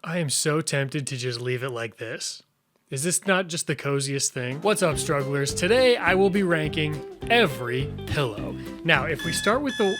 I am so tempted to just leave it like this. Is this not just the coziest thing? What's up, strugglers? Today I will be ranking every pillow. Now, if we start with the...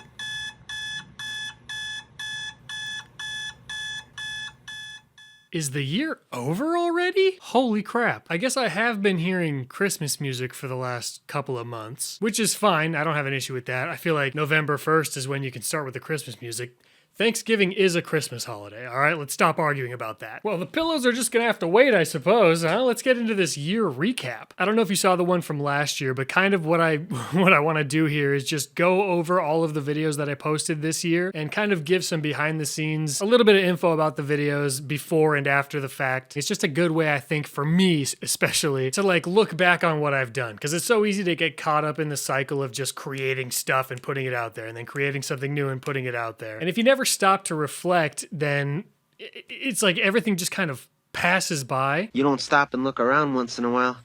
Is the year over already? Holy crap. I guess I have been hearing Christmas music for the last couple of months, which is fine. I don't have an issue with that. I feel like November 1st is when you can start with the Christmas music. Thanksgiving is a Christmas holiday, all right? Let's stop arguing about that. Well, the pillows are just gonna have to wait, I suppose, huh? Let's get into this year recap. I don't know if you saw the one from last year, but kind of what I want to do here is just go over all of the videos that I posted this year and kind of give some behind the scenes, a little bit of info about the videos before and after the fact. It's just a good way, I think, for me especially, to like look back on what I've done, because it's so easy to get caught up in the cycle of just creating stuff and putting it out there, and then creating something new and putting it out there. And if you never stop to reflect, then it's like everything just kind of passes by. You don't stop and look around once in a while,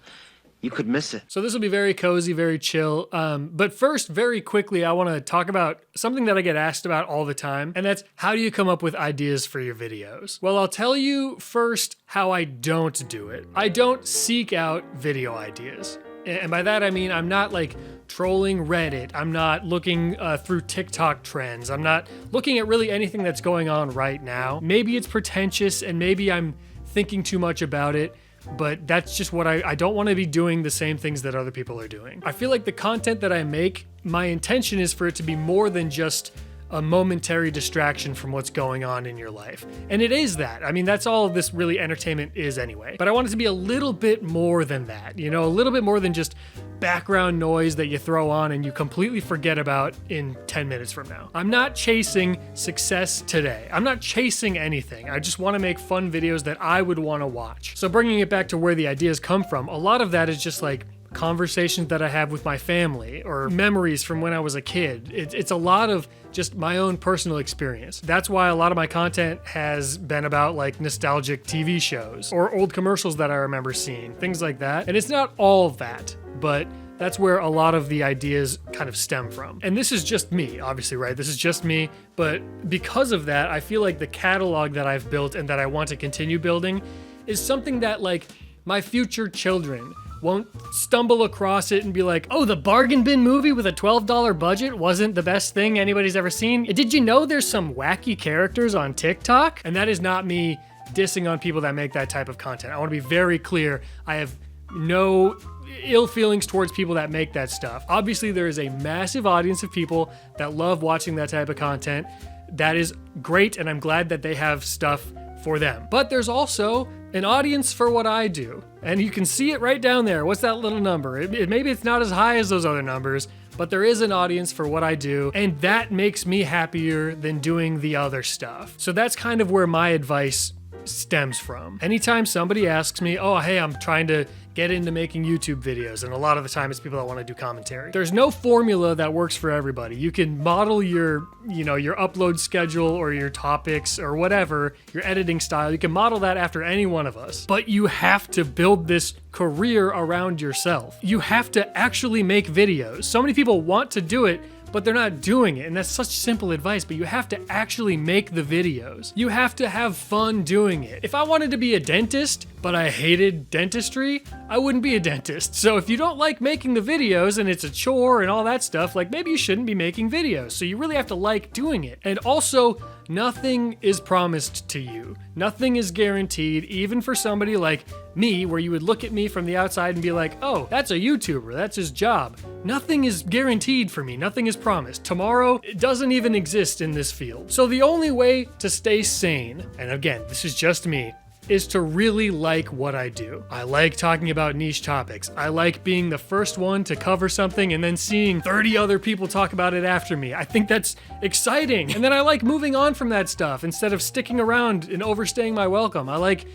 you could miss it. So this will be very cozy, very chill. But first, very quickly, I want to talk about something that I get asked about all the time, and that's how do you come up with ideas for your videos? Well, I'll tell you first how I don't do it. I don't seek out video ideas. And by that, I mean, I'm not like trolling Reddit. I'm not looking through TikTok trends. I'm not looking at really anything that's going on right now. Maybe it's pretentious and maybe I'm thinking too much about it, but that's just what I don't want to be doing the same things that other people are doing. I feel like the content that I make, my intention is for it to be more than just a momentary distraction from what's going on in your life. And it is that. I mean, that's all this really entertainment is anyway. But I want it to be a little bit more than that, you know, a little bit more than just background noise that you throw on and you completely forget about in 10 minutes from now. I'm not chasing success today. I'm not chasing anything. I just want to make fun videos that I would want to watch. So bringing it back to where the ideas come from, a lot of that is just like conversations that I have with my family or memories from when I was a kid. It's a lot of just my own personal experience. That's why a lot of my content has been about like nostalgic TV shows or old commercials that I remember seeing, things like that. And it's not all of that, but that's where a lot of the ideas kind of stem from. And this is just me, obviously, right? This is just me, but because of that, I feel like the catalog that I've built and that I want to continue building is something that like my future children won't stumble across it and be like, oh, the bargain bin movie with a $12 budget wasn't the best thing anybody's ever seen. Did you know there's some wacky characters on TikTok? And that is not me dissing on people that make that type of content. I want to be very clear. I have no ill feelings towards people that make that stuff. Obviously, there is a massive audience of people that love watching that type of content. That is great, and I'm glad that they have stuff for them. But there's also an audience for what I do. And you can see it right down there. What's that little number? Maybe it's not as high as those other numbers, but there is an audience for what I do, and that makes me happier than doing the other stuff. So that's kind of where my advice stems from. Anytime somebody asks me, oh, hey, I'm trying to get into making YouTube videos, and a lot of the time it's people that want to do commentary. There's no formula that works for everybody. You can model your upload schedule or your topics or whatever, your editing style. You can model that after any one of us, but you have to build this career around yourself. You have to actually make videos. So many people want to do it, but they're not doing it. And that's such simple advice, but you have to actually make the videos. You have to have fun doing it. If I wanted to be a dentist, but I hated dentistry, I wouldn't be a dentist. So if you don't like making the videos and it's a chore and all that stuff, like maybe you shouldn't be making videos. So you really have to like doing it. And also, nothing is promised to you. Nothing is guaranteed, even for somebody like me, where you would look at me from the outside and be like, oh, that's a YouTuber, that's his job. Nothing is guaranteed for me. Nothing is promised. Tomorrow, it doesn't even exist in this field. So the only way to stay sane, and again, this is just me, is to really like what I do. I like talking about niche topics. I like being the first one to cover something and then seeing 30 other people talk about it after me. I think that's exciting. And then I like moving on from that stuff instead of sticking around and overstaying my welcome. I like,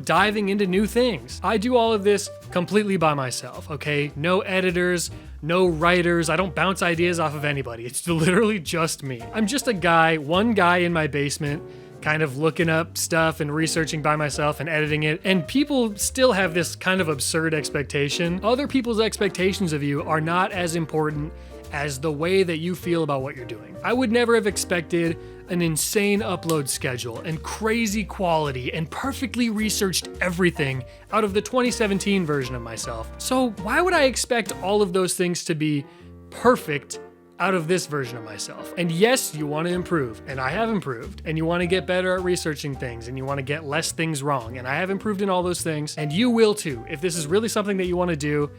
diving into new things. I do all of this completely by myself, okay? No editors, no writers. I don't bounce ideas off of anybody. It's literally just me. I'm just a guy, one guy in my basement, kind of looking up stuff and researching by myself and editing it. And people still have this kind of absurd expectation. Other people's expectations of you are not as important as the way that you feel about what you're doing. I would never have expected an insane upload schedule and crazy quality and perfectly researched everything out of the 2017 version of myself. So why would I expect all of those things to be perfect out of this version of myself? And yes, you want to improve, and I have improved, and you want to get better at researching things, and you want to get less things wrong, and I have improved in all those things, and you will too. If this is really something that you want to do,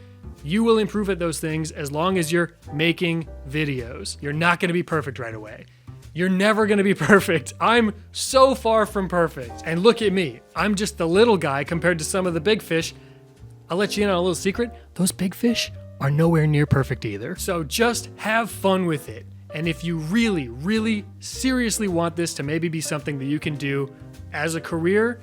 you will improve at those things as long as you're making videos. You're not going to be perfect right away. You're never gonna be perfect. I'm so far from perfect. And look at me, I'm just the little guy compared to some of the big fish. I'll let you in on a little secret. Those big fish are nowhere near perfect either. So just have fun with it. And if you really, really seriously want this to maybe be something that you can do as a career,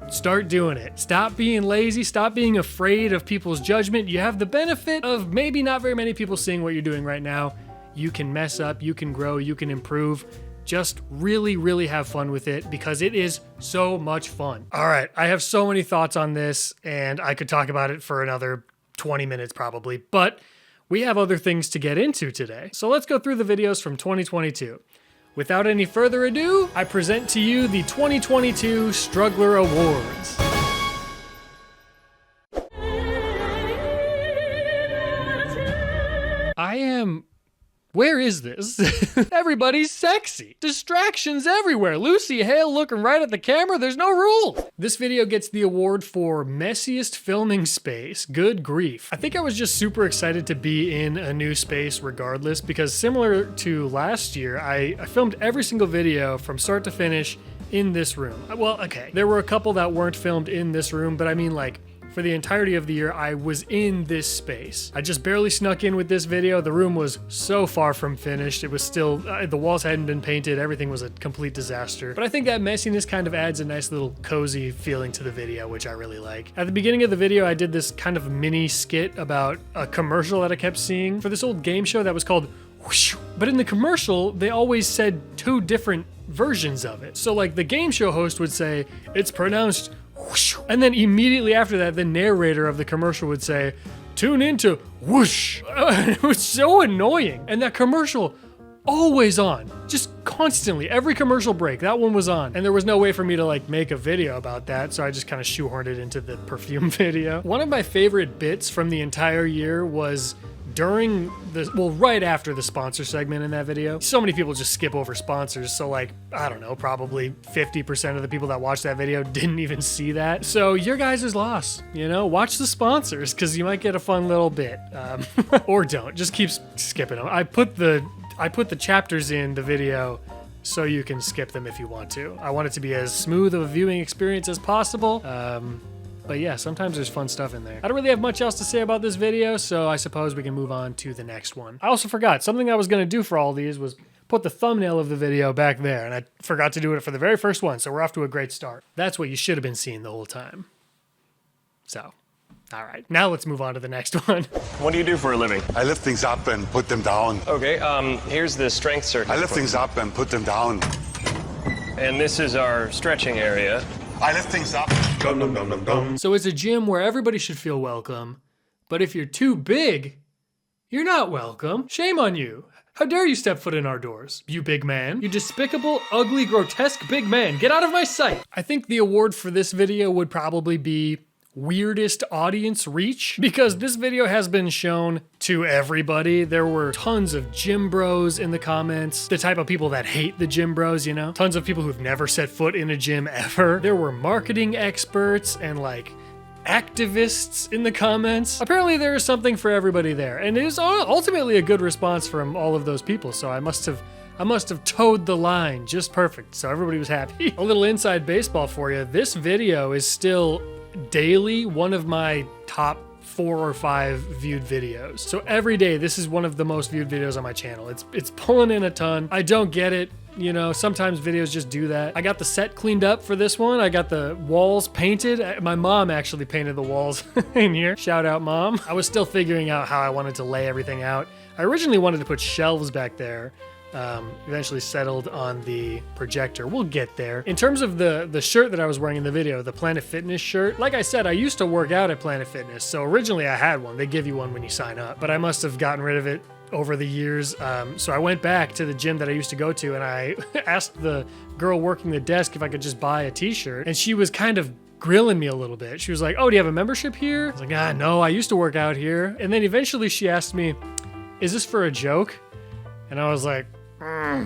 start doing it. Stop being lazy, stop being afraid of people's judgment. You have the benefit of maybe not very many people seeing what you're doing right now. You can mess up, you can grow, you can improve. Just really, really have fun with it because it is so much fun. All right, I have so many thoughts on this and I could talk about it for another 20 minutes probably, but we have other things to get into today. So let's go through the videos from 2022. Without any further ado, I present to you the 2022 Struggler Awards. Where is this? Everybody's sexy. Distractions everywhere. Lucy Hale looking right at the camera. There's no rule. This video gets the award for messiest filming space. Good grief. I think I was just super excited to be in a new space regardless, because similar to last year, I filmed every single video from start to finish in this room. Well, okay, there were a couple that weren't filmed in this room, but I mean, like, for the entirety of the year, I was in this space. I just barely snuck in with this video. The room was so far from finished. It was still, the walls hadn't been painted. Everything was a complete disaster. But I think that messiness kind of adds a nice little cozy feeling to the video, which I really like. At the beginning of the video, I did this kind of mini skit about a commercial that I kept seeing for this old game show that was called Whoosh. But in the commercial, they always said two different versions of it. So like the game show host would say, it's pronounced whoosh. And then immediately after that, the narrator of the commercial would say, tune into whoosh. It was so annoying. And that commercial, always on, just constantly, every commercial break, that one was on. And there was no way for me to like make a video about that, so I just kind of shoehorned it into the perfume video. One of my favorite bits from the entire year was during the, well, right after the sponsor segment in that video. So many people just skip over sponsors, so like, I don't know, probably 50% of the people that watched that video didn't even see that. So your guys' loss, you know, watch the sponsors, because you might get a fun little bit. Or don't, just keep skipping them. I put the chapters in the video so you can skip them if you want to. I want it to be as smooth of a viewing experience as possible. But yeah, sometimes there's fun stuff in there. I don't really have much else to say about this video, so I suppose we can move on to the next one. I also forgot, something I was gonna do for all these was put the thumbnail of the video back there, and I forgot to do it for the very first one, so we're off to a great start. That's what you should have been seeing the whole time. So, all right, now let's move on to the next one. What do you do for a living? I lift things up and put them down. Okay, here's the strength circuit. I lift things up and put them down. And this is our stretching area. I lift things up. So it's a gym where everybody should feel welcome, but if you're too big, you're not welcome. Shame on you. How dare you step foot in our doors, you big man. You despicable, ugly, grotesque big man. Get out of my sight. I think the award for this video would probably be weirdest audience reach, because this video has been shown to everybody. There were tons of gym bros in the comments, the type of people that hate the gym bros, you know? Tons of people who've never set foot in a gym ever. There were marketing experts and like activists in the comments. Apparently there is something for everybody there, and it is ultimately a good response from all of those people, so I must have towed the line just perfect, so everybody was happy. A little inside baseball for you. This video is still daily one of my top 4 or 5 viewed videos. So every day, this is one of the most viewed videos on my channel. It's pulling in a ton. I don't get it. You know, sometimes videos just do that. I got the set cleaned up for this one. I got the walls painted. My mom actually painted the walls in here. Shout out, Mom. I was still figuring out how I wanted to lay everything out. I originally wanted to put shelves back there. Eventually settled on the projector. We'll get there. In terms of the shirt that I was wearing in the video, the Planet Fitness shirt, like I said, I used to work out at Planet Fitness, so originally I had one. They give you one when you sign up, but I must have gotten rid of it over the years. So I went back to the gym that I used to go to, and I asked the girl working the desk if I could just buy a t-shirt, and she was kind of grilling me a little bit. She was like, "Oh, do you have a membership here?" I was like, no, I used to work out here. And then eventually she asked me, "Is this for a joke?" And I was like,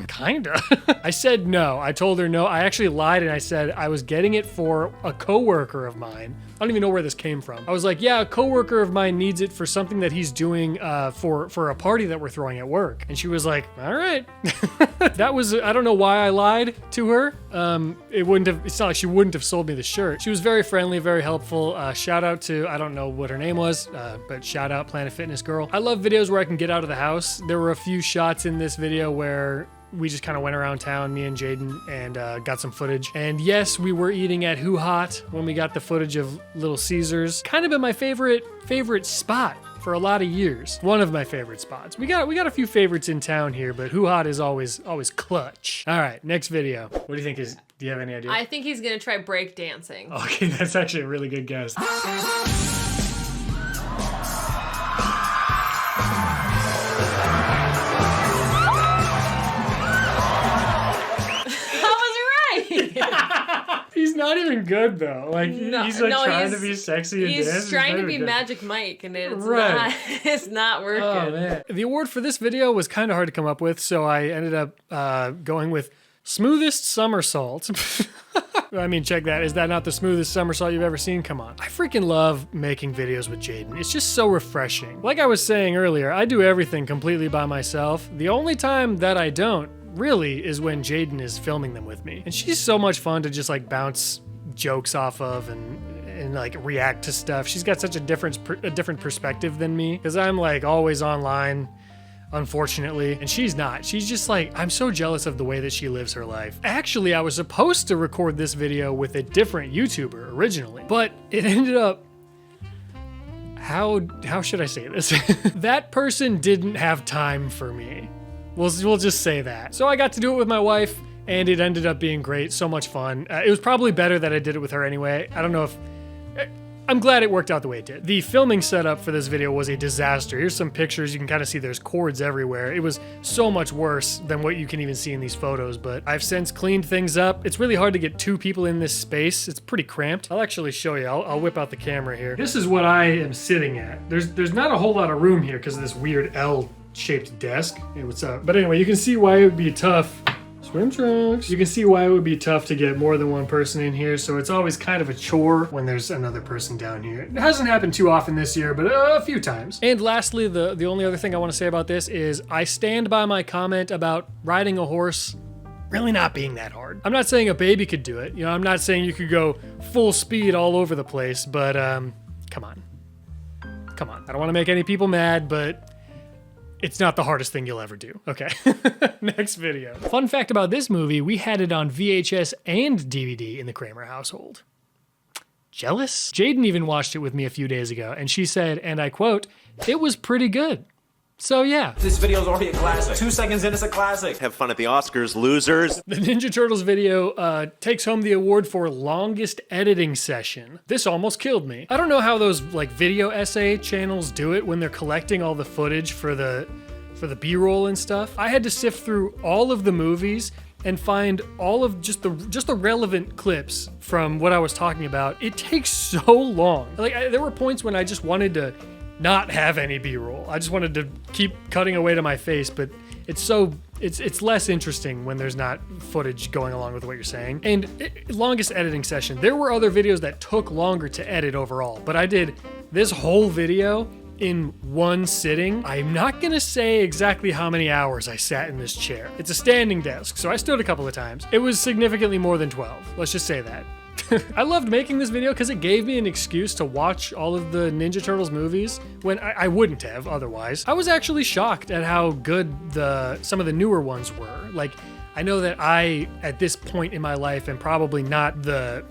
kinda. I said no. I told her no. I actually lied and I said I was getting it for a coworker of mine. I don't even know where this came from. I was like, yeah, a coworker of mine needs it for something that he's doing for a party that we're throwing at work. And she was like, all right. That was, I don't know why I lied to her. It's not like she wouldn't have sold me the shirt. She was very friendly, very helpful. Shout out to, I don't know what her name was, but shout out Planet Fitness Girl. I love videos where I can get out of the house. There were a few shots in this video where we just kind of went around town, me and Jaden, and got some footage. And yes, we were eating at Whodunnit when we got the footage of Little Caesars. Kind of been my favorite spot for a lot of years. One of my favorite spots. We got a few favorites in town here, but Whodunnit is always clutch. All right, next video. What do you think is? Do you have any idea? I think he's gonna try break dancing. Okay, that's actually a really good guess. He's not even good though. Like he's trying to be sexy and dance. He's trying to be good. Magic Mike, and it's Right. not. It's not working. Oh man. The award for this video was kind of hard to come up with, so I ended up going with smoothest somersault. I mean, check that. Is that not the smoothest somersault you've ever seen? Come on. I freaking love making videos with Jaden. It's just so refreshing. Like I was saying earlier, I do everything completely by myself. The only time that I don't really is when Jaden is filming them with me. And she's so much fun to just like bounce jokes off of and like react to stuff. She's got such a different perspective than me, because I'm like always online, unfortunately, and she's not. She's just like, I'm so jealous of the way that she lives her life. Actually, I was supposed to record this video with a different YouTuber originally, but it ended up, how should I say this? That person didn't have time for me. We'll just say that. So I got to do it with my wife, and it ended up being great. So much fun. It was probably better that I did it with her anyway. I don't know if... I'm glad it worked out the way it did. The filming setup for this video was a disaster. Here's some pictures. You can kind of see there's cords everywhere. It was so much worse than what you can even see in these photos, but I've since cleaned things up. It's really hard to get two people in this space. It's pretty cramped. I'll actually show you. I'll whip out the camera here. This is what I am sitting at. There's not a whole lot of room here because of this weird L-shaped desk. Hey, what's up? But anyway, you can see why it would be tough. Swim trunks. You can see why it would be tough to get more than one person in here, so it's always kind of a chore when there's another person down here. It hasn't happened too often this year, but a few times. And lastly, the only other thing I want to say about this is I stand by my comment about riding a horse really not being that hard. I'm not saying a baby could do it. You know, I'm not saying you could go full speed all over the place, but come on. Come on. I don't want to make any people mad, but it's not the hardest thing you'll ever do. Okay, next video. Fun fact about this movie, we had it on VHS and DVD in the Cramer household. Jealous? Jaden even watched it with me a few days ago, and she said, and I quote, "It was pretty good." So yeah. This video's already a classic. 2 seconds in, it's a classic. Have fun at the Oscars, losers. The Ninja Turtles video takes home the award for longest editing session. This almost killed me. I don't know how those like video essay channels do it when they're collecting all the footage for the B-roll and stuff. I had to sift through all of the movies and find all of just the relevant clips from what I was talking about. It takes so long. Like there were points when I just wanted to not have any B-roll. I just wanted to keep cutting away to my face, but it's less interesting when there's not footage going along with what you're saying. And longest editing session. There were other videos that took longer to edit overall, but I did this whole video in one sitting. I'm not gonna say exactly how many hours I sat in this chair. It's a standing desk, so I stood a couple of times. It was significantly more than 12. Let's just say that. I loved making this video because it gave me an excuse to watch all of the Ninja Turtles movies when I wouldn't have otherwise. I was actually shocked at how good some of the newer ones were. Like, I know that I, at this point in my life, am probably not the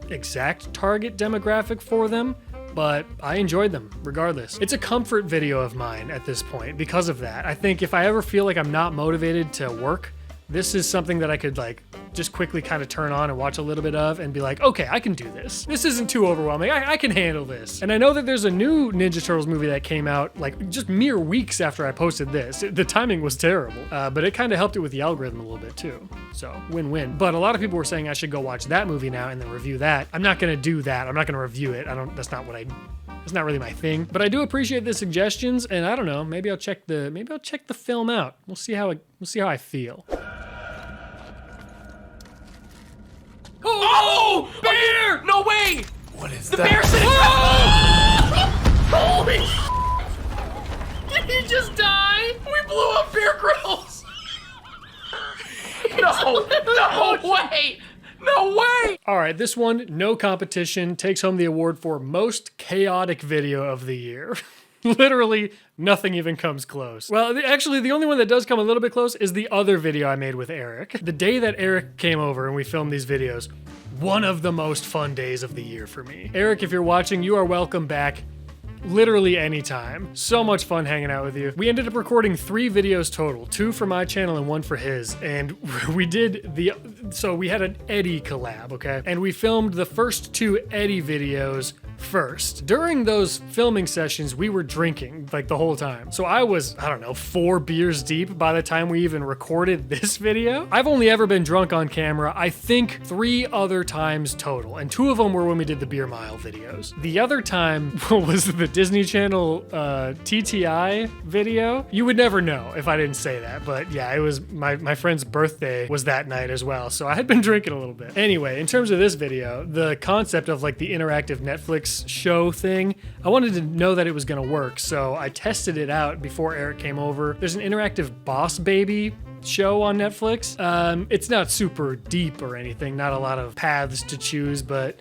exact target demographic for them, but I enjoyed them regardless. It's a comfort video of mine at this point because of that. I think if I ever feel like I'm not motivated to work this is something that I could like just quickly kind of turn on and watch a little bit of and be like, okay, I can do this. This isn't too overwhelming. I can handle this. And I know that there's a new Ninja Turtles movie that came out like just mere weeks after I posted this. The timing was terrible, but it kind of helped it with the algorithm a little bit too. So win-win. But a lot of people were saying I should go watch that movie now and then review that. I'm not gonna do that. I'm not gonna review it. That's not really my thing. But I do appreciate the suggestions, and I don't know. Maybe I'll check the film out. We'll see how I feel. Oh! Bear! No way! What is The that? bear sitting. Holy! Did he just die? We blew up Bear Grylls. No way! No way! All right, this one, no competition, takes home the award for most chaotic video of the year. Literally nothing even comes close. Well, actually, the only one that does come a little bit close is the other video I made with Eric. The day that Eric came over and we filmed these videos, one of the most fun days of the year for me. Eric, if you're watching, you are welcome back. Literally anytime. So much fun hanging out with you. We ended up recording 3 videos total, 2 for my channel and 1 for his. And we had an Eddie collab, okay? And we filmed the first 2 Eddie videos first. During those filming sessions, we were drinking like the whole time. So I was, I don't know, 4 beers deep by the time we even recorded this video. I've only ever been drunk on camera, I think 3 other times total. And 2 of them were when we did the Beer Mile videos. The other time was the Disney Channel TTI video. You would never know if I didn't say that, but yeah, it was my friend's birthday was that night as well, so I had been drinking a little bit. Anyway, in terms of this video, the concept of like the interactive Netflix show thing, I wanted to know that it was gonna work, so I tested it out before Eric came over. There's an interactive Boss Baby show on Netflix. It's not super deep or anything, not a lot of paths to choose, but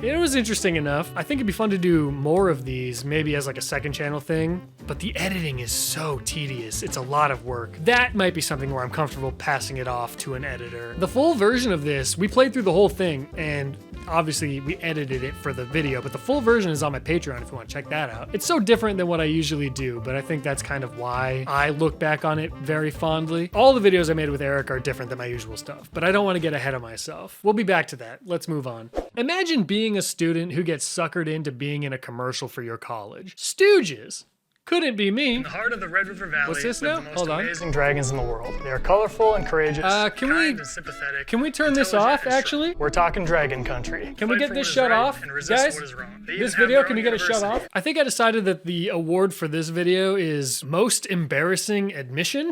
it was interesting enough. I think it'd be fun to do more of these, maybe as like a second channel thing, but the editing is so tedious. It's a lot of work. That might be something where I'm comfortable passing it off to an editor. The full version of this, we played through the whole thing, and obviously we edited it for the video, but the full version is on my Patreon if you want to check that out. It's so different than what I usually do, but I think that's kind of why I look back on it very fondly. All the videos I made with Eric are different than my usual stuff, but I don't want to get ahead of myself. We'll be back to that. Let's move on. Imagine being a student who gets suckered into being in a commercial for your college. Stooges. Couldn't be me. In the heart of the Red River Valley. What's this now? Hold on. Amazing dragons in the world. They are colorful and courageous, kind and sympathetic. Can we turn this off, actually? We're talking dragon country. Can we get this shut off? Guys, this video, can we get it shut off? I think I decided that the award for this video is most embarrassing admission.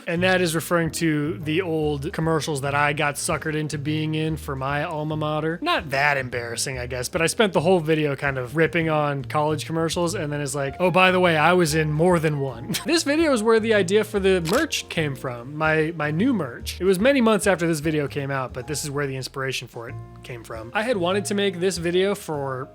And that is referring to the old commercials that I got suckered into being in for my alma mater. Not that embarrassing, I guess, but I spent the whole video kind of ripping on college commercials, and then it's like, oh, by the way, I was in more than one. This video is where the idea for the merch came from, my new merch. It was many months after this video came out, but this is where the inspiration for it came from. I had wanted to make this video for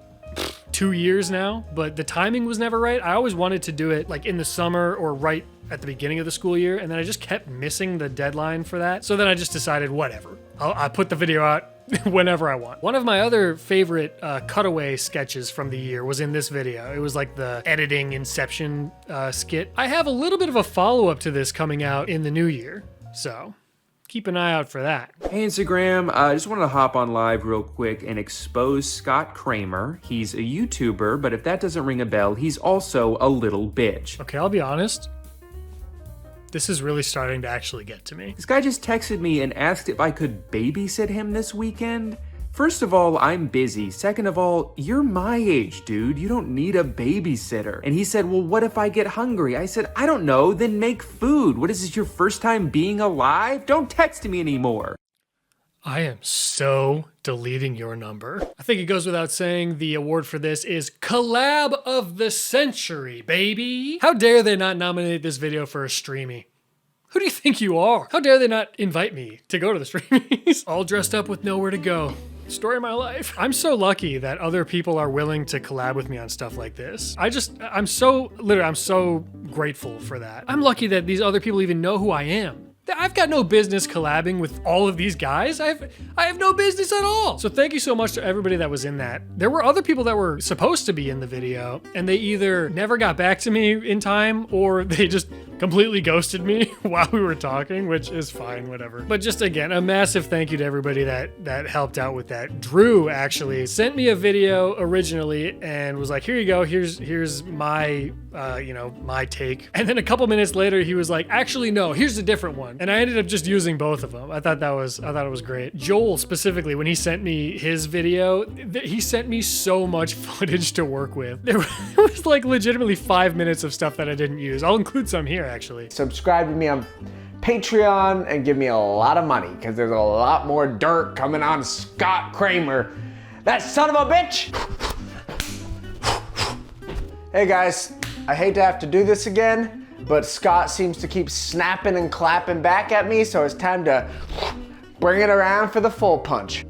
2 years now, but the timing was never right. I always wanted to do it like in the summer or right at the beginning of the school year, and then I just kept missing the deadline for that. So then I just decided, whatever. I put the video out whenever I want. One of my other favorite cutaway sketches from the year was in this video. It was like the editing Inception skit. I have a little bit of a follow-up to this coming out in the new year, so keep an eye out for that. Hey Instagram, I just wanted to hop on live real quick and expose Scott Cramer. He's a YouTuber, but if that doesn't ring a bell, he's also a little bitch. Okay, I'll be honest. This is really starting to actually get to me. This guy just texted me and asked if I could babysit him this weekend. First of all, I'm busy. Second of all, you're my age, dude. You don't need a babysitter. And he said, well, what if I get hungry? I said, I don't know, then make food. What is this, your first time being alive? Don't text me anymore. I am so deleting your number. I think it goes without saying the award for this is Collab of the Century, baby. How dare they not nominate this video for a streamy? Who do you think you are? How dare they not invite me to go to the streamies? All dressed up with nowhere to go. Story of my life. I'm so lucky that other people are willing to collab with me on stuff like this. I'm so grateful for that. I'm lucky that these other people even know who I am. I've got no business collabing with all of these guys. I have no business at all. So thank you so much to everybody that was in that. There were other people that were supposed to be in the video, and they either never got back to me in time or they just completely ghosted me while we were talking, which is fine, whatever. But just again, a massive thank you to everybody that helped out with that. Drew actually sent me a video originally and was like, here you go, here's my my take. And then a couple minutes later, he was like, actually, no, here's a different one. And I ended up just using both of them. I thought it was great. Joel specifically, when he sent me his video, he sent me so much footage to work with. There was like legitimately 5 minutes of stuff that I didn't use. I'll include some here actually. Subscribe to me on Patreon and give me a lot of money because there's a lot more dirt coming on Scott Cramer. That son of a bitch! Hey guys, I hate to have to do this again, but Scott seems to keep snapping and clapping back at me, so it's time to bring it around for the full punch.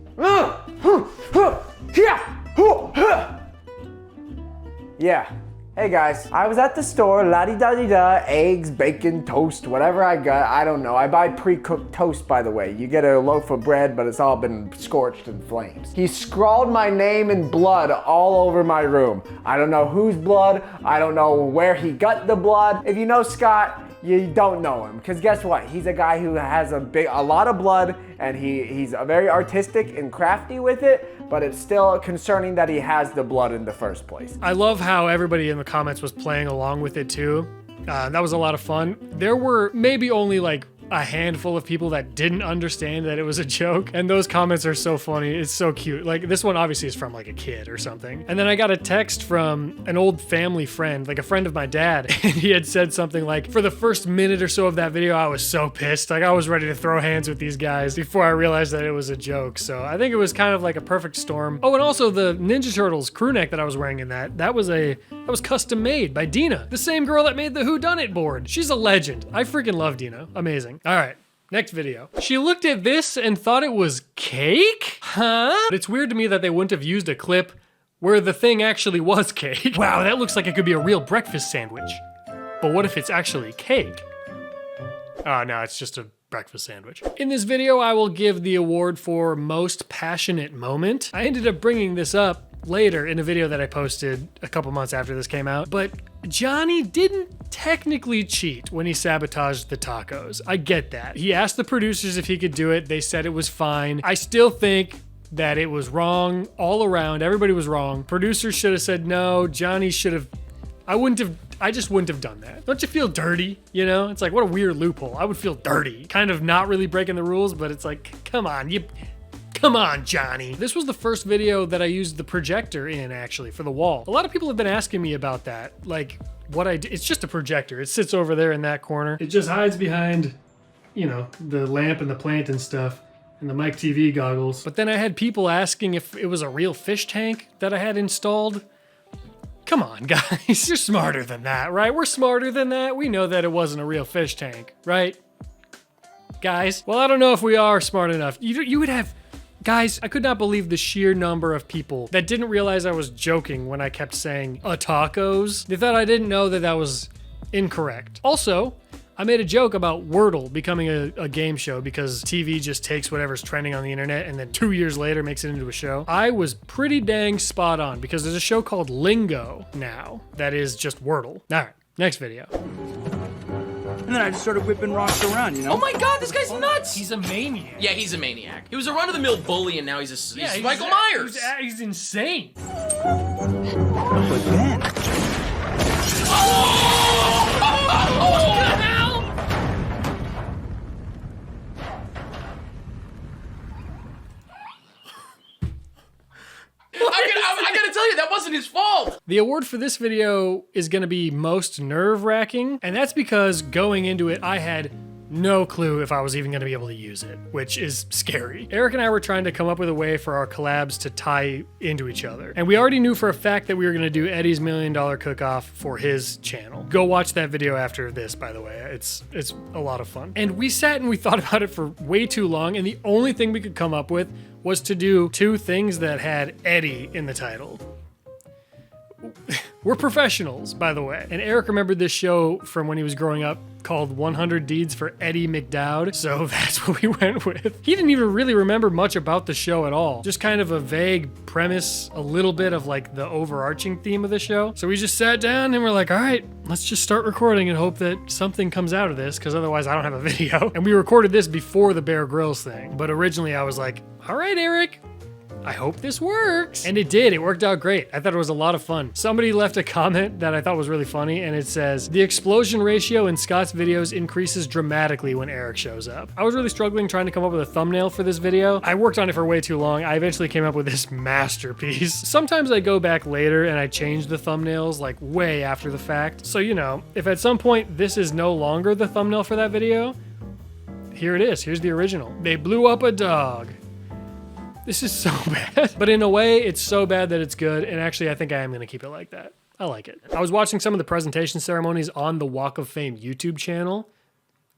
Yeah. Hey guys, I was at the store, la-di-da-di-da, eggs, bacon, toast, whatever I got, I don't know. I buy pre-cooked toast, by the way. You get a loaf of bread, but it's all been scorched in flames. He scrawled my name in blood all over my room. I don't know whose blood, I don't know where he got the blood. If you know Scott, you don't know him, because guess what? He's a guy who has a lot of blood, and he's very artistic and crafty with it, but it's still concerning that he has the blood in the first place. I love how everybody in the comments was playing along with it too. That was a lot of fun. There were maybe only like a handful of people that didn't understand that it was a joke, and those comments are so funny. It's so cute. Like this one obviously is from like a kid or something. And then I got a text from an old family friend, like a friend of my dad, and he had said something like, for the first minute or so of that video, I was so pissed. Like I was ready to throw hands with these guys before I realized that it was a joke. So I think it was kind of like a perfect storm. Oh, and also the Ninja Turtles crew neck that I was wearing in that was custom made by Dina, the same girl that made the Whodunnit board. She's a legend. I freaking love Dina. Amazing. All right, next video. She looked at this and thought it was cake? Huh? But it's weird to me that they wouldn't have used a clip where the thing actually was cake. Wow, that looks like it could be a real breakfast sandwich. But what if it's actually cake? Oh, no, it's just a breakfast sandwich. In this video, I will give the award for most passionate moment. I ended up bringing this up later in a video that I posted a couple months after this came out, but Johnny didn't technically cheat when he sabotaged the tacos. I get that. He asked the producers if he could do it. They said it was fine. I still think that it was wrong all around. Everybody was wrong. Producers should have said no. Johnny should have. I just wouldn't have done that. Don't you feel dirty? You know, it's like, what a weird loophole. I would feel dirty. Kind of not really breaking the rules, but it's like, come on, come on, Johnny. This was the first video that I used the projector in, actually, for the wall. A lot of people have been asking me about that. Like, what I did. It's just a projector. It sits over there in that corner. It just hides behind, you know, the lamp and the plant and stuff, and the Mike TV goggles. But then I had people asking if it was a real fish tank that I had installed. Come on, guys. You're smarter than that, right? We're smarter than that. We know that it wasn't a real fish tank, right? Guys? Well, I don't know if we are smart enough. You would have... Guys, I could not believe the sheer number of people that didn't realize I was joking when I kept saying tacos. They thought I didn't know that that was incorrect. Also, I made a joke about Wordle becoming a game show because TV just takes whatever's trending on the internet and then 2 years later makes it into a show. I was pretty dang spot on because there's a show called Lingo now that is just Wordle. All right, next video. And then I just started whipping rocks around, you know? Oh my god, this guy's nuts! He's a maniac. Yeah, he's a maniac. He was a run-of-the-mill bully, and now he's Michael Myers! He's insane. But then... What the hell? I gotta tell you, that wasn't his fault! The award for this video is gonna be most nerve-wracking, and that's because going into it, I had no clue if I was even gonna be able to use it, which is scary. Eric and I were trying to come up with a way for our collabs to tie into each other. And we already knew for a fact that we were gonna do Eddie's $1 Million Cook-Off for his channel. Go watch that video after this, by the way. It's a lot of fun. And we sat and we thought about it for way too long, and the only thing we could come up with was to do two things that had Eddie in the title. we're professionals, by the way. And Eric remembered this show from when he was growing up called 100 Deeds for Eddie McDowd, so that's what we went with. He didn't even really remember much about the show at all. Just kind of a vague premise, a little bit of like the overarching theme of the show. So we just sat down and we're like, all right, let's just start recording and hope that something comes out of this, because otherwise I don't have a video. And we recorded this before the Bear Grylls thing. But originally I was like, all right, Eric, I hope this works. And it did. It worked out great. I thought it was a lot of fun. Somebody left a comment that I thought was really funny, and it says, the explosion ratio in Scott's videos increases dramatically when Eric shows up. I was really struggling trying to come up with a thumbnail for this video. I worked on it for way too long. I eventually came up with this masterpiece. Sometimes I go back later and I change the thumbnails like way after the fact. So, you know, if at some point this is no longer the thumbnail for that video, here it is. Here's the original. They blew up a dog. This is so bad, but in a way, it's so bad that it's good, and actually, I think I am gonna keep it like that. I like it. I was watching some of the presentation ceremonies on the Walk of Fame YouTube channel,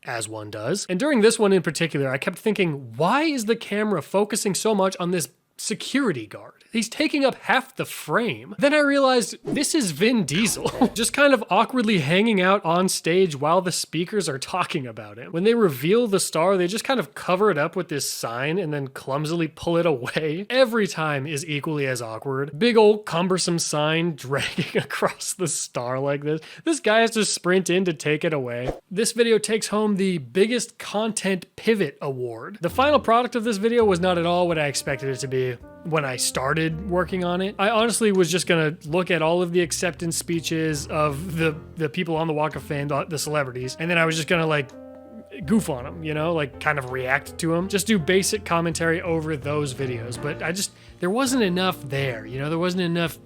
as one does, and during this one in particular, I kept thinking, why is the camera focusing so much on this security guard? He's taking up half the frame. Then I realized this is Vin Diesel, just kind of awkwardly hanging out on stage while the speakers are talking about him. When they reveal the star, they just kind of cover it up with this sign and then clumsily pull it away. Every time is equally as awkward. Big old cumbersome sign dragging across the star like this. This guy has to sprint in to take it away. This video takes home the biggest content pivot award. The final product of this video was not at all what I expected it to be when I started working on it. I honestly was just gonna look at all of the acceptance speeches of the people on the Walk of Fame, the celebrities, and then I was just gonna like goof on them, you know, like kind of react to them, just do basic commentary over those videos. But there wasn't enough there, you know, there wasn't enough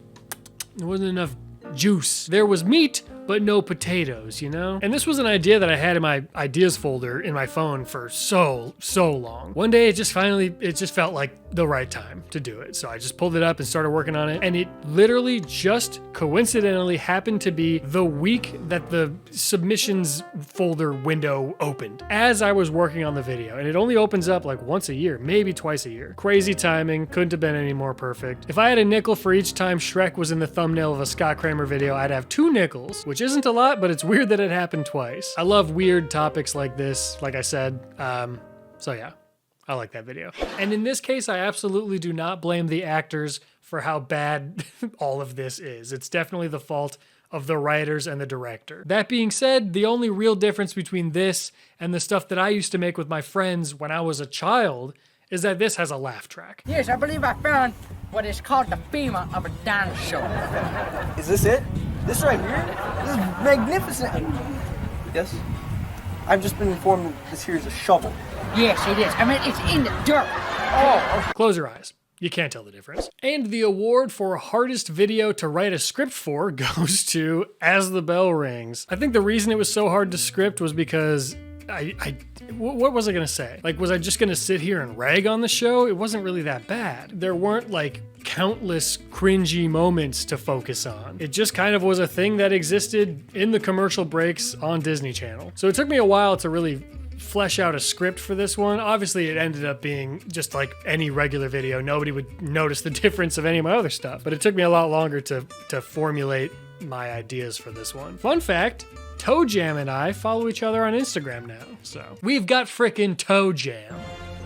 juice. There was meat, but no potatoes, you know? And this was an idea that I had in my ideas folder in my phone for so long. One day it just felt like the right time to do it. So I just pulled it up and started working on it. And it literally just coincidentally happened to be the week that the submissions folder window opened as I was working on the video. And it only opens up like once a year, maybe twice a year. Crazy timing, couldn't have been any more perfect. If I had a nickel for each time Shrek was in the thumbnail of a Scott Cramer video, I'd have 2 nickels, which isn't a lot, but it's weird that it happened twice. I love weird topics like this, like I said. So yeah, I like that video. And in this case, I absolutely do not blame the actors for how bad all of this is. It's definitely the fault of the writers and the director. That being said, the only real difference between this and the stuff that I used to make with my friends when I was a child is that this has a laugh track. Yes, I believe I found what is called the femur of a dinosaur. Is this it? This right here? This is magnificent. Yes? I've just been informed this here is a shovel. Yes, it is. I mean, it's in the dirt. Oh. Close your eyes. You can't tell the difference. And the award for hardest video to write a script for goes to As the Bell Rings. I think the reason it was so hard to script was because what was I gonna say? Like, was I just gonna sit here and rag on the show? It wasn't really that bad. There weren't like countless cringy moments to focus on. It just kind of was a thing that existed in the commercial breaks on Disney Channel. So it took me a while to really flesh out a script for this one. Obviously, it ended up being just like any regular video. Nobody would notice the difference of any of my other stuff. But it took me a lot longer to formulate my ideas for this one. Fun fact, Toe Jam and I follow each other on Instagram now, so we've got frickin' Toe Jam.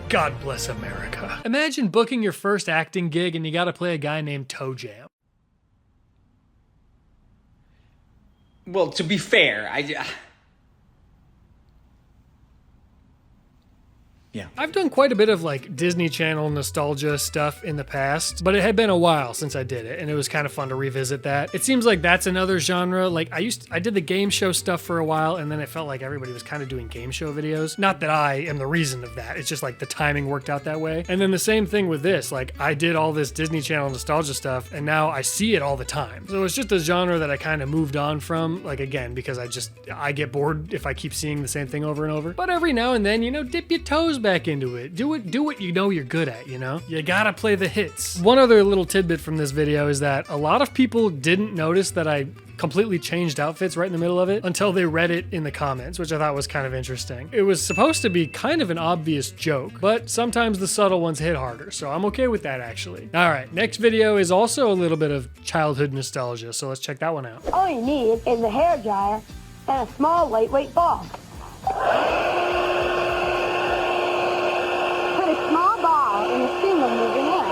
God bless America. Imagine booking your first acting gig and you gotta play a guy named Toe Jam. Well, to be fair, yeah. I've done quite a bit of like Disney Channel nostalgia stuff in the past, but it had been a while since I did it, and it was kind of fun to revisit that. It seems like that's another genre. Like I did the game show stuff for a while, and then it felt like everybody was kind of doing game show videos. Not that I am the reason of that. It's just like the timing worked out that way. And then the same thing with this. Like I did all this Disney Channel nostalgia stuff, and now I see it all the time. So it's just a genre that I kind of moved on from. Like again, because I get bored if I keep seeing the same thing over and over. But every now and then, you know, dip your toes back into it. Do what you know you're good at, you know? You gotta play the hits. One other little tidbit from this video is that a lot of people didn't notice that I completely changed outfits right in the middle of it until they read it in the comments, which I thought was kind of interesting. It was supposed to be kind of an obvious joke, but sometimes the subtle ones hit harder, so I'm okay with that actually. All right, next video is also a little bit of childhood nostalgia, so let's check that one out. All you need is a hairdryer and a small lightweight ball. Put a small ball in a stream of moving hair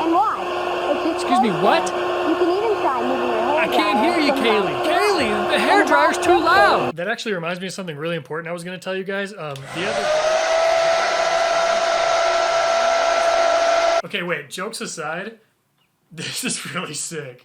and watch. Excuse me, what? You can even try moving your hair. I can't hear you, Kaylee. Kaylee, the hairdryer's too loud. That actually reminds me of something really important I was gonna tell you guys. Okay, wait, jokes aside, this is really sick.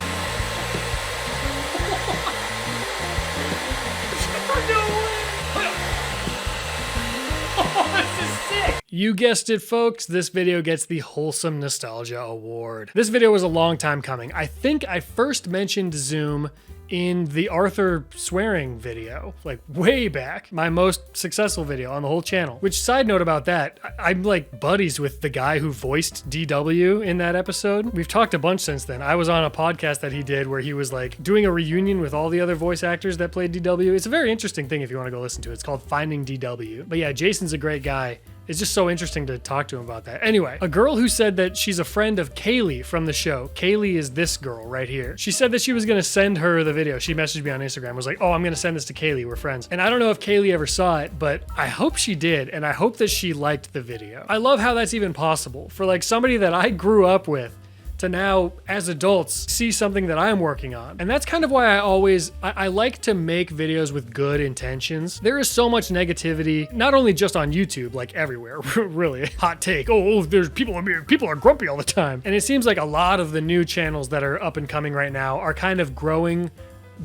You guessed it, folks, this video gets the Wholesome Nostalgia Award. This video was a long time coming. I think I first mentioned Zoom in the Arthur swearing video, like way back, my most successful video on the whole channel. Which, side note about that, I'm like buddies with the guy who voiced DW in that episode. We've talked a bunch since then. I was on a podcast that he did where he was like doing a reunion with all the other voice actors that played DW. It's a very interesting thing if you want to go listen to it. It's called Finding DW. But yeah, Jason's a great guy. It's just so interesting to talk to him about that. Anyway, a girl who said that she's a friend of Kaylee from the show. Kaylee is this girl right here. She said that she was gonna send her the video. She messaged me on Instagram, was like, oh, I'm gonna send this to Kaylee, we're friends. And I don't know if Kaylee ever saw it, but I hope she did, and I hope that she liked the video. I love how that's even possible. For like somebody that I grew up with, to now, as adults, see something that I'm working on. And that's kind of why I like to make videos with good intentions. There is so much negativity, not only just on YouTube, like everywhere, really. Hot take, there's people are grumpy all the time. And it seems like a lot of the new channels that are up and coming right now are kind of growing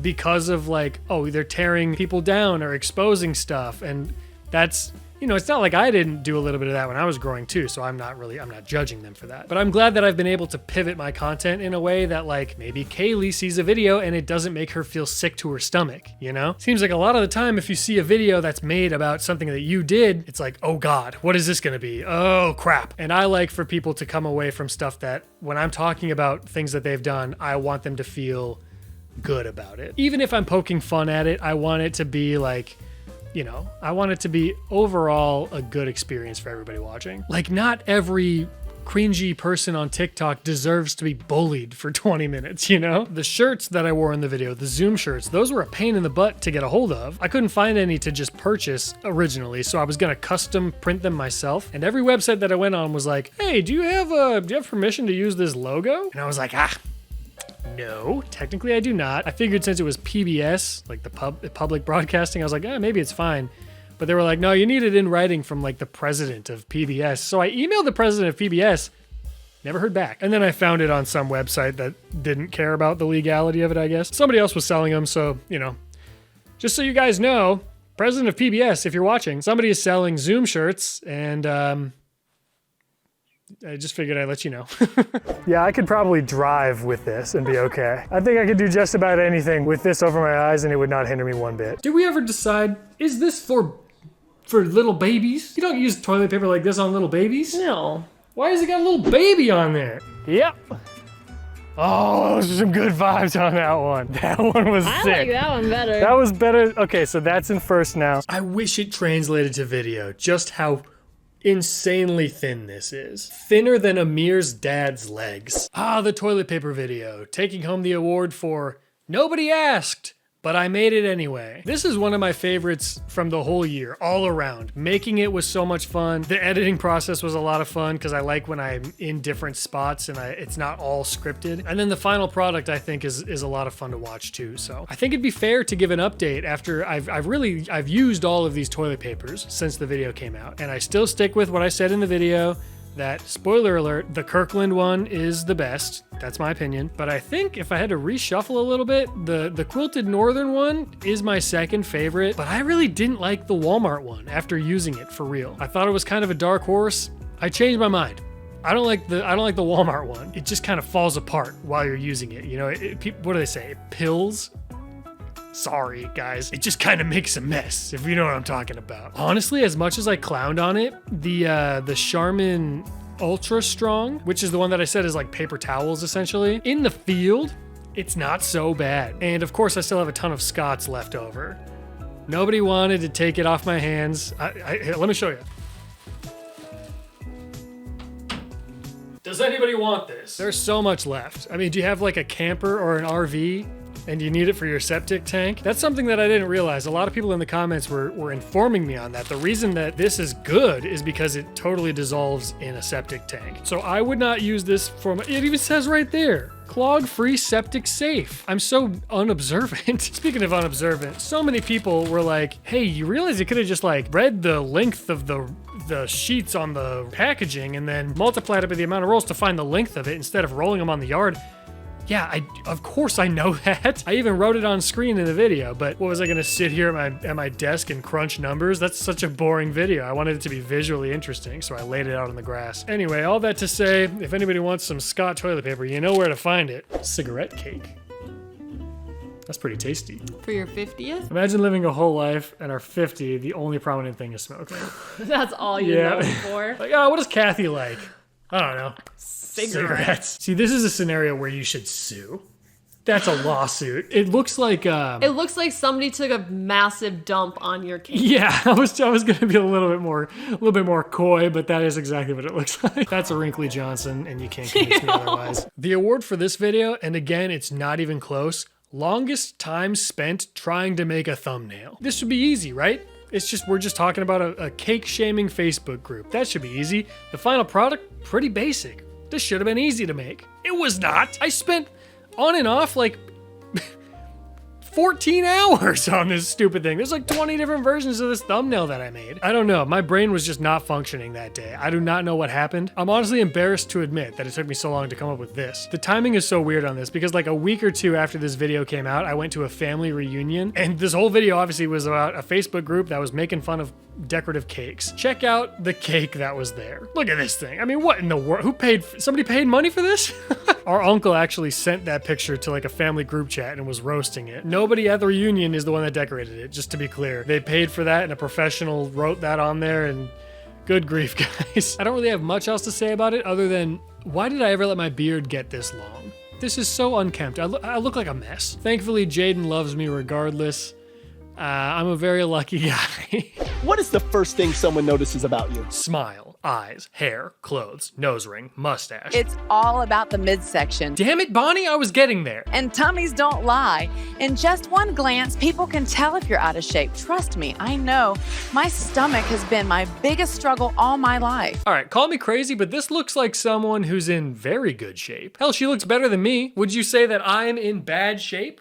because of like, they're tearing people down or exposing stuff. And that's, it's not like I didn't do a little bit of that when I was growing too, so I'm not judging them for that. But I'm glad that I've been able to pivot my content in a way that like maybe Kaylee sees a video and it doesn't make her feel sick to her stomach, Seems like a lot of the time if you see a video that's made about something that you did, it's like, oh God, what is this gonna be? Oh crap. And I like for people to come away from stuff that when I'm talking about things that they've done, I want them to feel good about it. Even if I'm poking fun at it, I want it to be like, I want it to be overall a good experience for everybody watching. Like, not every cringy person on TikTok deserves to be bullied for 20 minutes, The shirts that I wore in the video, the Zoom shirts, those were a pain in the butt to get a hold of. I couldn't find any to just purchase originally, so I was gonna custom print them myself. And every website that I went on was like, hey, do you have permission to use this logo? And I was like, no, technically I do not. I figured since it was PBS, like the public broadcasting, I was like, maybe it's fine. But they were like, no, you need it in writing from like the president of PBS. So I emailed the president of PBS, never heard back. And then I found it on some website that didn't care about the legality of it, I guess. Somebody else was selling them, so, just so you guys know, president of PBS, if you're watching, somebody is selling Zoom shirts, and I just figured I'd let you know. Yeah, I could probably drive with this and be okay. I think I could do just about anything with this over my eyes and it would not hinder me one bit. Did we ever decide, is this for little babies? You don't use toilet paper like this on little babies? No. Why has it got a little baby on there? Yep. Oh, those are some good vibes on that one. That one was sick. I like that one better. That was better. Okay, so that's in first now. I wish it translated to video, just how insanely thin this is. Thinner than Amir's dad's legs. The toilet paper video, taking home the award for Nobody Asked, but I made it anyway. This is one of my favorites from the whole year, all around. Making it was so much fun. The editing process was a lot of fun because I like when I'm in different spots and it's not all scripted. And then the final product I think is a lot of fun to watch too. So I think it'd be fair to give an update after I've used all of these toilet papers since the video came out. And I still stick with what I said in the video, that, spoiler alert, the Kirkland one is the best. That's my opinion. But I think if I had to reshuffle a little bit, the Quilted Northern one is my second favorite, but I really didn't like the Walmart one after using it for real. I thought it was kind of a dark horse. I changed my mind. I don't like the Walmart one. It just kind of falls apart while you're using it. What do they say? It pills? Sorry, guys. It just kind of makes a mess, if you know what I'm talking about. Honestly, as much as I clowned on it, the Charmin Ultra Strong, which is the one that I said is like paper towels, essentially, in the field, it's not so bad. And of course, I still have a ton of Scots left over. Nobody wanted to take it off my hands. Here, let me show you. Does anybody want this? There's so much left. I mean, do you have like a camper or an RV and you need it for your septic tank? That's something that I didn't realize. A lot of people in the comments were informing me on that. The reason that this is good is because it totally dissolves in a septic tank. So I would not use this for my, it even says right there, clog-free septic safe. I'm so unobservant. Speaking of unobservant, so many people were like, hey, you realize you could have just like read the length of the sheets on the packaging and then multiplied it by the amount of rolls to find the length of it instead of rolling them on the yard. Yeah, of course I know that. I even wrote it on screen in the video, but what was I gonna sit here at my desk and crunch numbers? That's such a boring video. I wanted it to be visually interesting, so I laid it out on the grass. Anyway, all that to say, if anybody wants some Scott toilet paper, you know where to find it. Cigarette cake. That's pretty tasty. For your 50th? Imagine living a whole life and our 50, the only prominent thing is smoking. That's all you know for. Like, oh, what does Kathy like? I don't know. Cigarettes. See, this is a scenario where you should sue. That's a lawsuit. It looks like it looks like somebody took a massive dump on your cake. Yeah, I was gonna be a little bit more coy, but that is exactly what it looks like. That's a Wrinkly Johnson, and you can't convince me otherwise. The award for this video, and again, it's not even close, longest time spent trying to make a thumbnail. This should be easy, right? We're just talking about a cake shaming Facebook group. That should be easy. The final product, pretty basic. This should have been easy to make. It was not. I spent on and off like 14 hours on this stupid thing. There's like 20 different versions of this thumbnail that I made. I don't know. My brain was just not functioning that day. I do not know what happened. I'm honestly embarrassed to admit that it took me so long to come up with this. The timing is so weird on this because like a week or two after this video came out, I went to a family reunion and this whole video obviously was about a Facebook group that was making fun of decorative cakes. Check out the cake that was there. Look at this thing. I mean, what in the world? Somebody paid money for this? Our uncle actually sent that picture to like a family group chat and was roasting it. Nobody at the reunion is the one that decorated it, just to be clear. They paid for that and a professional wrote that on there and good grief, guys. I don't really have much else to say about it other than why did I ever let my beard get this long? This is so unkempt. I look like a mess. Thankfully, Jaden loves me regardless. I'm a very lucky guy. What is the first thing someone notices about you? Smile, eyes, hair, clothes, nose ring, mustache. It's all about the midsection. Damn it, Bonnie, I was getting there. And tummies don't lie. In just one glance, people can tell if you're out of shape. Trust me, I know. My stomach has been my biggest struggle all my life. All right, call me crazy, but this looks like someone who's in very good shape. Hell, she looks better than me. Would you say that I'm in bad shape?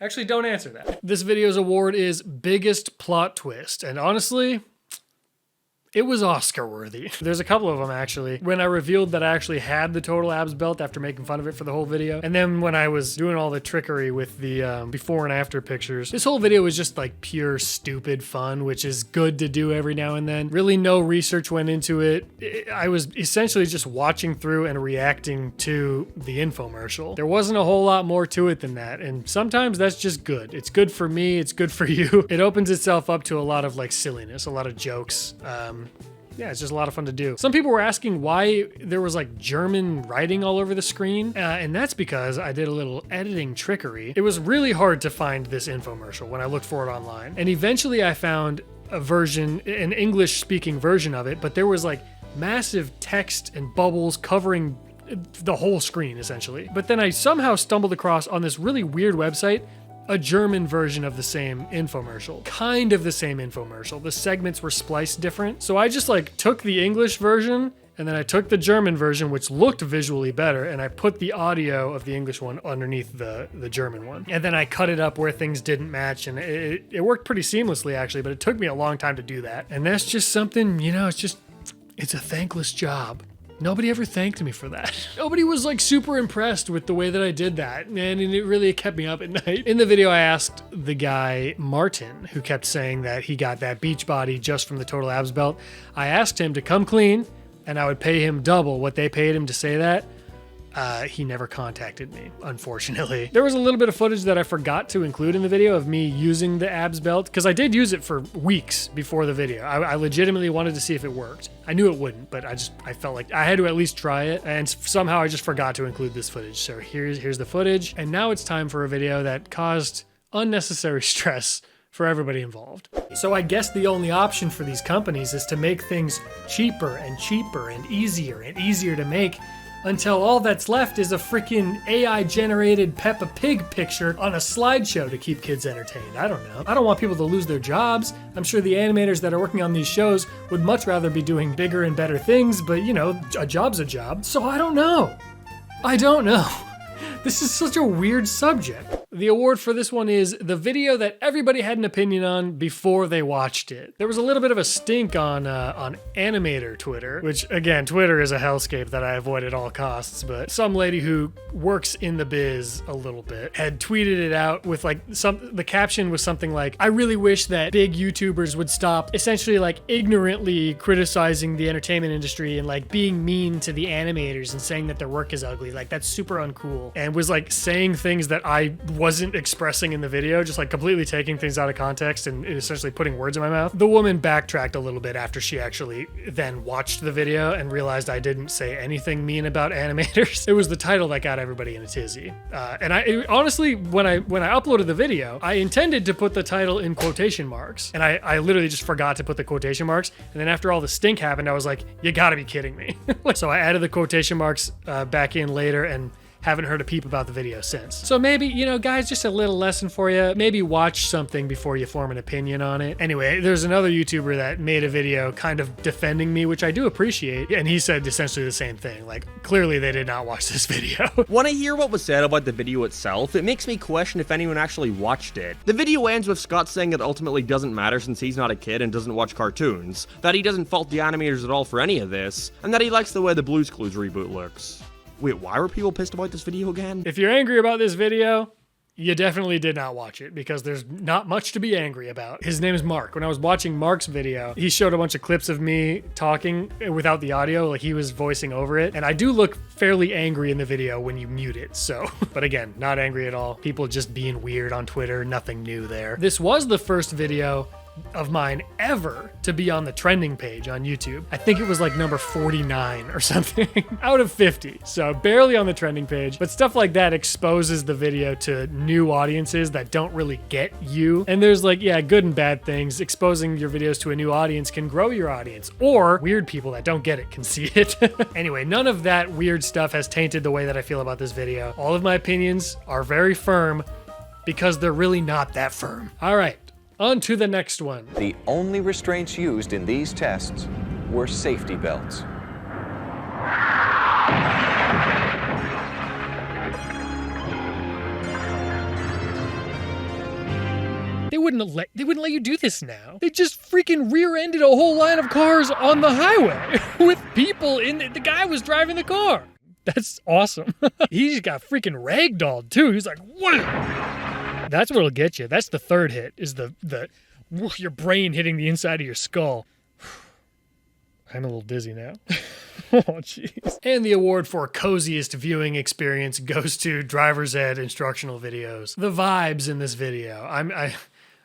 Actually, don't answer that. This video's award is biggest plot twist, and honestly, it was Oscar worthy. There's a couple of them actually. When I revealed that I actually had the total abs belt after making fun of it for the whole video, and then when I was doing all the trickery with the before and after pictures, this whole video was just like pure stupid fun, which is good to do every now and then. Really no research went into it. I was essentially just watching through and reacting to the infomercial. There wasn't a whole lot more to it than that, and sometimes that's just good. It's good for me, it's good for you. It opens itself up to a lot of like silliness, a lot of jokes. Yeah, it's just a lot of fun to do. Some people were asking why there was like German writing all over the screen, and that's because I did a little editing trickery. It was really hard to find this infomercial when I looked for it online, and eventually I found a version, an English-speaking version of it, but there was like massive text and bubbles covering the whole screen, essentially. But then I somehow stumbled across on this really weird website a German version of the same infomercial. Kind of the same infomercial. The segments were spliced different. So I just like took the English version and then I took the German version, which looked visually better, and I put the audio of the English one underneath the German one. And then I cut it up where things didn't match, and it worked pretty seamlessly actually, but it took me a long time to do that. And that's just something, you know, it's a thankless job. Nobody ever thanked me for that. Nobody was like super impressed with the way that I did that, and it really kept me up at night. In the video, I asked the guy, Martin, who kept saying that he got that beach body just from the Total Abs belt. I asked him to come clean, and I would pay him double what they paid him to say that. he never contacted me, unfortunately. There was a little bit of footage that I forgot to include in the video of me using the abs belt, because I did use it for weeks before the video. I legitimately wanted to see if it worked. I knew it wouldn't, but I felt like I had to at least try it, and somehow I just forgot to include this footage. So here's the footage, and now it's time for a video that caused unnecessary stress for everybody involved. So I guess the only option for these companies is to make things cheaper and cheaper and easier to make, until all that's left is a freaking AI-generated Peppa Pig picture on a slideshow to keep kids entertained. I don't know. I don't want people to lose their jobs. I'm sure the animators that are working on these shows would much rather be doing bigger and better things, but you know, a job's a job. So I don't know. I don't know. This is such a weird subject. The award for this one is the video that everybody had an opinion on before they watched it. There was a little bit of a stink on animator Twitter, which again, Twitter is a hellscape that I avoid at all costs, but some lady who works in the biz a little bit had tweeted it out with like the caption was something like, I really wish that big YouTubers would stop essentially like ignorantly criticizing the entertainment industry and like being mean to the animators and saying that their work is ugly. Like that's super uncool. And was like saying things that I wasn't expressing in the video, just like completely taking things out of context and essentially putting words in my mouth. The woman backtracked a little bit after she actually then watched the video and realized I didn't say anything mean about animators. It was the title that got everybody in a tizzy. And honestly, when I uploaded the video, I intended to put the title in quotation marks, and I literally just forgot to put the quotation marks. And then after all the stink happened, I was like, you gotta be kidding me. So I added the quotation marks back in later and haven't heard a peep about the video since. So maybe, you know, guys, just a little lesson for you. Maybe watch something before you form an opinion on it. Anyway, there's another YouTuber that made a video kind of defending me, which I do appreciate. And he said essentially the same thing. Like, clearly they did not watch this video. When I hear what was said about the video itself, it makes me question if anyone actually watched it. The video ends with Scott saying it ultimately doesn't matter since he's not a kid and doesn't watch cartoons, that he doesn't fault the animators at all for any of this, and that he likes the way the Blue's Clues reboot looks. Wait, why were people pissed about this video again? If you're angry about this video, you definitely did not watch it because there's not much to be angry about. His name is Mark. When I was watching Mark's video, he showed a bunch of clips of me talking without the audio, like he was voicing over it. And I do look fairly angry in the video when you mute it, so. But again, not angry at all. People just being weird on Twitter, nothing new there. This was the first video of mine ever to be on the trending page on YouTube. I think it was like number 49 or something out of 50. So barely on the trending page, but stuff like that exposes the video to new audiences that don't really get you. And there's like, yeah, good and bad things. Exposing your videos to a new audience can grow your audience, or weird people that don't get it can see it. Anyway, none of that weird stuff has tainted the way that I feel about this video. All of my opinions are very firm because they're really not that firm. All right. On to the next one. The only restraints used in these tests were safety belts. They wouldn't let you do this now. They just freaking rear-ended a whole line of cars on the highway with people in it. The guy was driving the car. That's awesome. He just got freaking ragdolled too. He's like, what? That's what'll get you. That's the third hit, is your brain hitting the inside of your skull. I'm a little dizzy now. Oh, jeez. And the award for coziest viewing experience goes to Driver's Ed instructional videos. The vibes in this video.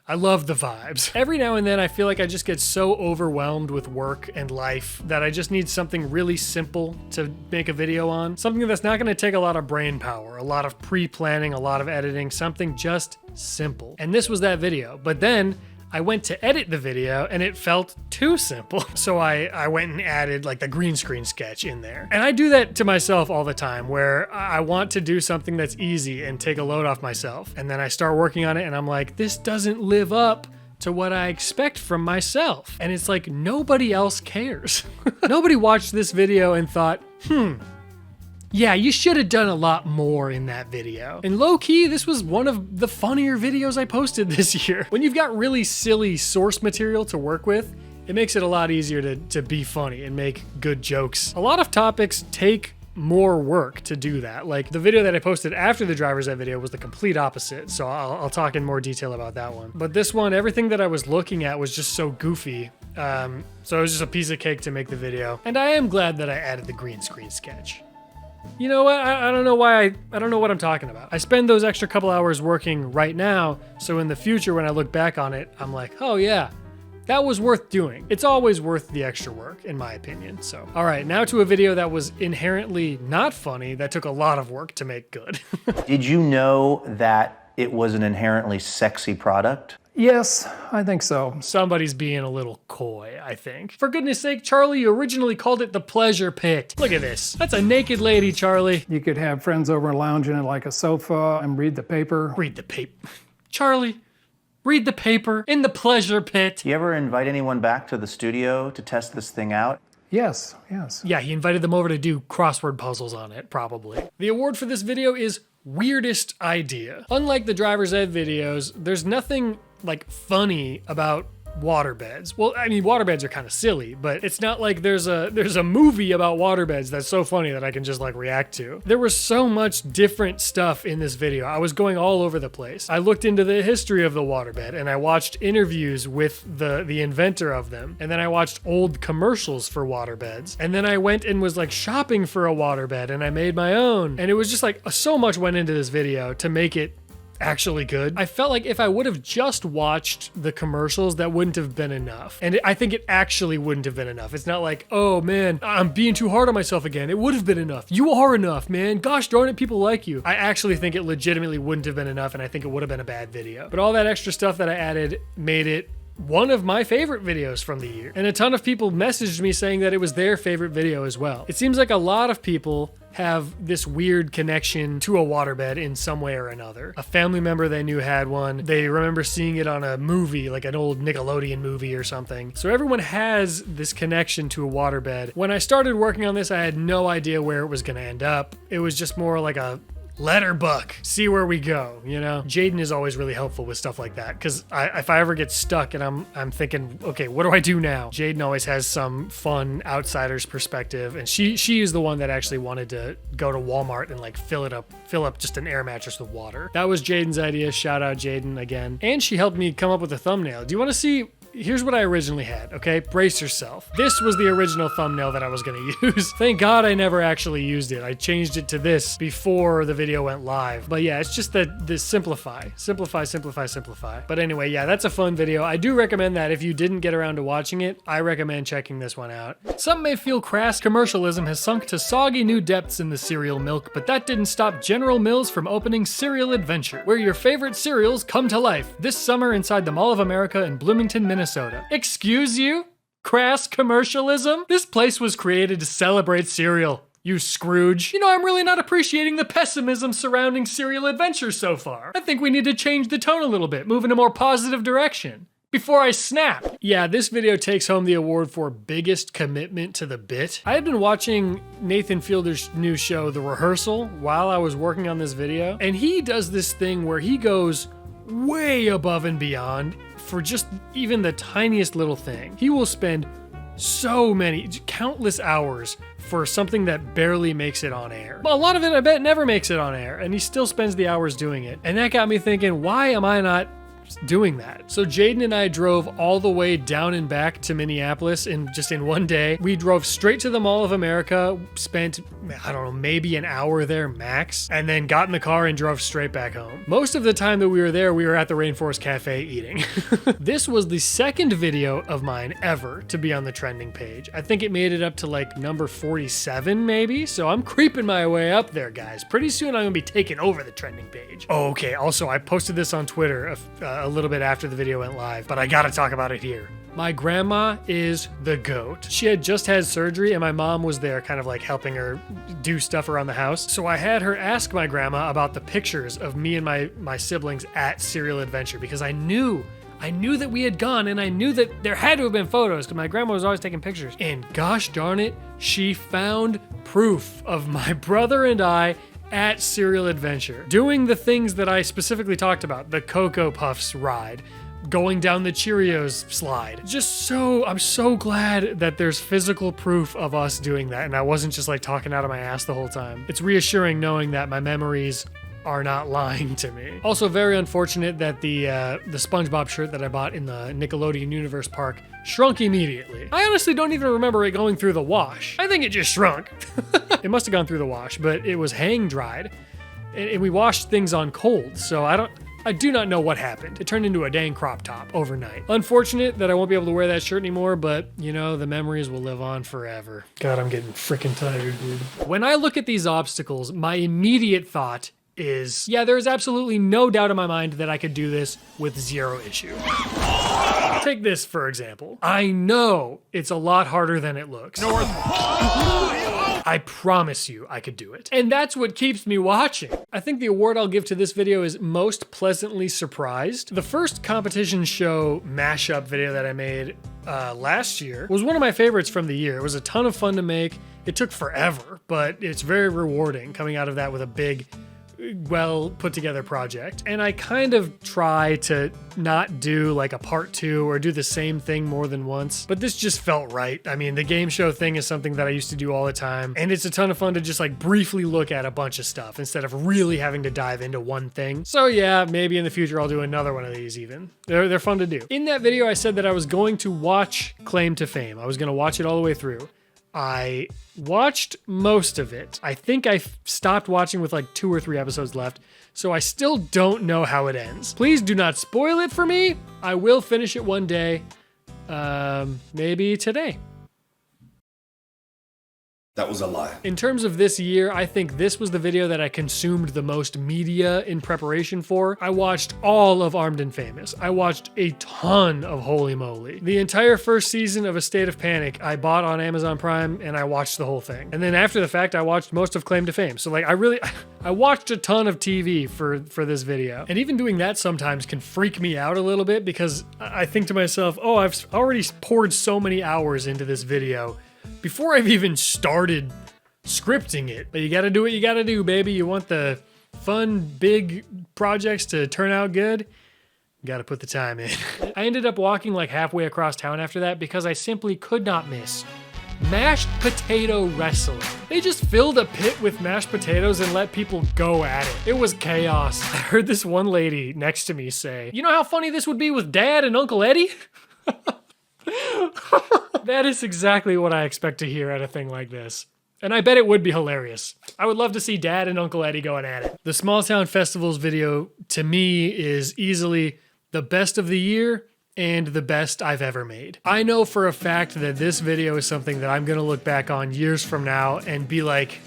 I love the vibes. Every now and then I feel like I just get so overwhelmed with work and life that I just need something really simple to make a video on. Something that's not gonna take a lot of brain power, a lot of pre-planning, a lot of editing, something just simple. And this was that video. But then I went to edit the video and it felt too simple. So I went and added like the green screen sketch in there. And I do that to myself all the time where I want to do something that's easy and take a load off myself. And then I start working on it and I'm like, this doesn't live up to what I expect from myself. And it's like, nobody else cares. Nobody watched this video and thought, yeah, you should have done a lot more in that video. And low-key, this was one of the funnier videos I posted this year. When you've got really silly source material to work with, it makes it a lot easier to be funny and make good jokes. A lot of topics take more work to do that. Like the video that I posted after the Driver's Ed video was the complete opposite, so I'll talk in more detail about that one. But this one, everything that I was looking at was just so goofy. So it was just a piece of cake to make the video. And I am glad that I added the green screen sketch. You know what? I don't know why I don't know what I'm talking about. I spend those extra couple hours working right now, so in the future when I look back on it, I'm like, oh yeah, that was worth doing. It's always worth the extra work, in my opinion. So, all right, now to a video that was inherently not funny, that took a lot of work to make good. Did you know that it was an inherently sexy product? Yes, I think so. Somebody's being a little coy, I think. For goodness sake, Charlie, you originally called it the pleasure pit. Look at this. That's a naked lady, Charlie. You could have friends over lounging at like a sofa and read the paper. Read the paper. Charlie, read the paper in the pleasure pit. Do you ever invite anyone back to the studio to test this thing out? Yes, yes. Yeah, he invited them over to do crossword puzzles on it, probably. The award for this video is weirdest idea. Unlike the driver's ed videos, there's nothing like funny about waterbeds. Well, I mean, waterbeds are kind of silly, but it's not like there's a movie about waterbeds that's so funny that I can just like react to. There was so much different stuff in this video. I was going all over the place. I looked into the history of the waterbed and I watched interviews with the inventor of them. And then I watched old commercials for waterbeds. And then I went and was like shopping for a waterbed and I made my own. And it was just like so much went into this video to make it actually good. I felt like if I would have just watched the commercials, that wouldn't have been enough. And I think it actually wouldn't have been enough. It's not like, oh man, I'm being too hard on myself again. It would have been enough. You are enough, man. Gosh darn it, people like you. I actually think it legitimately wouldn't have been enough, and I think it would have been a bad video. But all that extra stuff that I added made it one of my favorite videos from the year. And a ton of people messaged me saying that it was their favorite video as well. It seems like a lot of people have this weird connection to a waterbed in some way or another. A family member they knew had one. They remember seeing it on a movie, like an old Nickelodeon movie or something. So everyone has this connection to a waterbed. When I started working on this, I had no idea where it was gonna end up. It was just more like a letter buck, see where we go, you know? Jaden is always really helpful with stuff like that, because if I ever get stuck and I'm thinking, okay, what do I do now? Jaden always has some fun outsider's perspective, and she is the one that actually wanted to go to Walmart and like fill up just an air mattress with water. That was Jaden's idea. Shout out Jaden again. And she helped me come up with a thumbnail. Do you want to see? Here's what I originally had, okay? Brace yourself. This was the original thumbnail that I was gonna use. Thank God I never actually used it. I changed it to this before the video went live. But yeah, it's just the simplify. But anyway, yeah, that's a fun video. I do recommend that if you didn't get around to watching it, I recommend checking this one out. Some may feel crass commercialism has sunk to soggy new depths in the cereal milk, but that didn't stop General Mills from opening Cereal Adventure, where your favorite cereals come to life this summer inside the Mall of America in Bloomington, Minnesota. Excuse you? Crass commercialism? This place was created to celebrate cereal, you Scrooge. You know, I'm really not appreciating the pessimism surrounding Cereal Adventure so far. I think we need to change the tone a little bit, move in a more positive direction. Before I snap. Yeah, this video takes home the award for biggest commitment to the bit. I had been watching Nathan Fielder's new show, The Rehearsal, while I was working on this video, and he does this thing where he goes way above and beyond for just even the tiniest little thing. He will spend so many, countless hours for something that barely makes it on air. Well, a lot of it, I bet, never makes it on air, and he still spends the hours doing it. And that got me thinking, why am I not doing that? So Jaden and I drove all the way down and back to Minneapolis in one day. We drove straight to the Mall of America, spent, I don't know, maybe an hour there max, and then got in the car and drove straight back home. Most of the time that we were there, we were at the Rainforest Cafe eating. This was the second video of mine ever to be on the trending page. I think it made it up to like number 47 maybe, so I'm creeping my way up there, guys. Pretty soon I'm gonna be taking over the trending page. Oh, okay, also I posted this on Twitter a little bit after the video went live, but I gotta talk about it here. My grandma is the GOAT. She had just had surgery and my mom was there kind of like helping her do stuff around the house. So I had her ask my grandma about the pictures of me and my siblings at Cereal Adventure, because I knew that we had gone, and I knew that there had to have been photos because my grandma was always taking pictures. And gosh darn it, she found proof of my brother and I at Cereal Adventure, doing the things that I specifically talked about, the Cocoa Puffs ride, going down the Cheerios slide. I'm so glad that there's physical proof of us doing that, and I wasn't just like talking out of my ass the whole time. It's reassuring knowing that my memories are not lying to me. Also very unfortunate that the SpongeBob shirt that I bought in the Nickelodeon Universe Park shrunk immediately. I honestly don't even remember it going through the wash. I think it just shrunk. It must have gone through the wash, but it was hang dried. And we washed things on cold, so I do not know what happened. It turned into a dang crop top overnight. Unfortunate that I won't be able to wear that shirt anymore, but you know, the memories will live on forever. God, I'm getting freaking tired, dude. When I look at these obstacles, my immediate thought is, yeah, there is absolutely no doubt in my mind that I could do this with zero issue. Take this, for example. I know it's a lot harder than it looks. I promise you I could do it. And that's what keeps me watching. I think the award I'll give to this video is most pleasantly surprised. The first competition show mashup video that I made last year was one of my favorites from the year. It was a ton of fun to make. It took forever, but it's very rewarding coming out of that with a big, well put together project. And I kind of try to not do like a part 2 or do the same thing more than once, but this just felt right. I mean, the game show thing is something that I used to do all the time, and it's a ton of fun to just like briefly look at a bunch of stuff instead of really having to dive into one thing. So yeah, maybe in the future I'll do another one of these even. They're fun to do. In that video, I said that I was going to watch Claim to Fame. I was going to watch it all the way through. I watched most of it. I think I stopped watching with like 2 or 3 episodes left, so I still don't know how it ends. Please do not spoil it for me. I will finish it one day, maybe today. That was a lie. In terms of this year, I think this was the video that I consumed the most media in preparation for. I watched all of Armed and Famous. I watched a ton of Holy Moly. The entire first season of A State of Panic, I bought on Amazon Prime and I watched the whole thing. And then after the fact, I watched most of Claim to Fame. So like I watched a ton of TV for this video. And even doing that sometimes can freak me out a little bit because I think to myself, oh, I've already poured so many hours into this video before I've even started scripting it. But you gotta do what you gotta do, baby. You want the fun, big projects to turn out good, you gotta put the time in. I ended up walking like halfway across town after that because I simply could not miss mashed potato wrestling. They just filled a pit with mashed potatoes and let people go at it. It was chaos. I heard this one lady next to me say, "You know how funny this would be with Dad and Uncle Eddie?" That is exactly what I expect to hear at a thing like this. And I bet it would be hilarious. I would love to see Dad and Uncle Eddie going at it. The Small Town Festivals video, to me, is easily the best of the year and the best I've ever made. I know for a fact that this video is something that I'm gonna look back on years from now and be like,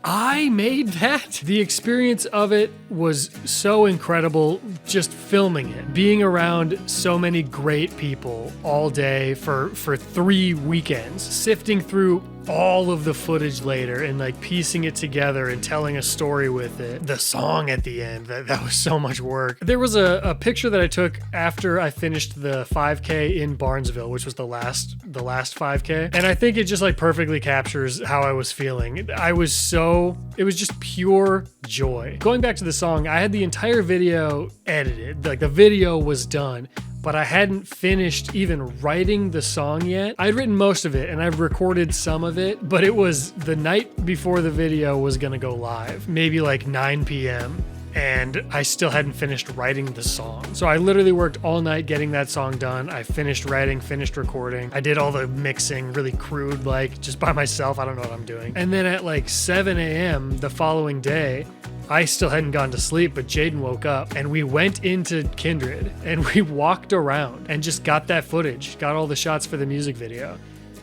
I made that? The experience of it was so incredible, just filming it. Being around so many great people all day for 3 weekends, sifting through all of the footage later and like piecing it together and telling a story with it. The song at the end, that was so much work. There was a picture that I took after I finished the 5K in Barnesville, which was the last 5K. And I think it just like perfectly captures how I was feeling. It was just pure joy. Going back to the song, I had the entire video edited, like the video was done, but I hadn't finished even writing the song yet. I'd written most of it and I've recorded some of it, but it was the night before the video was gonna go live, maybe like 9 p.m. and I still hadn't finished writing the song. So I literally worked all night getting that song done. I finished writing, finished recording. I did all the mixing really crude, like just by myself. I don't know what I'm doing. And then at like 7 a.m. the following day, I still hadn't gone to sleep, but Jaden woke up and we went into Kindred and we walked around and just got that footage, got all the shots for the music video.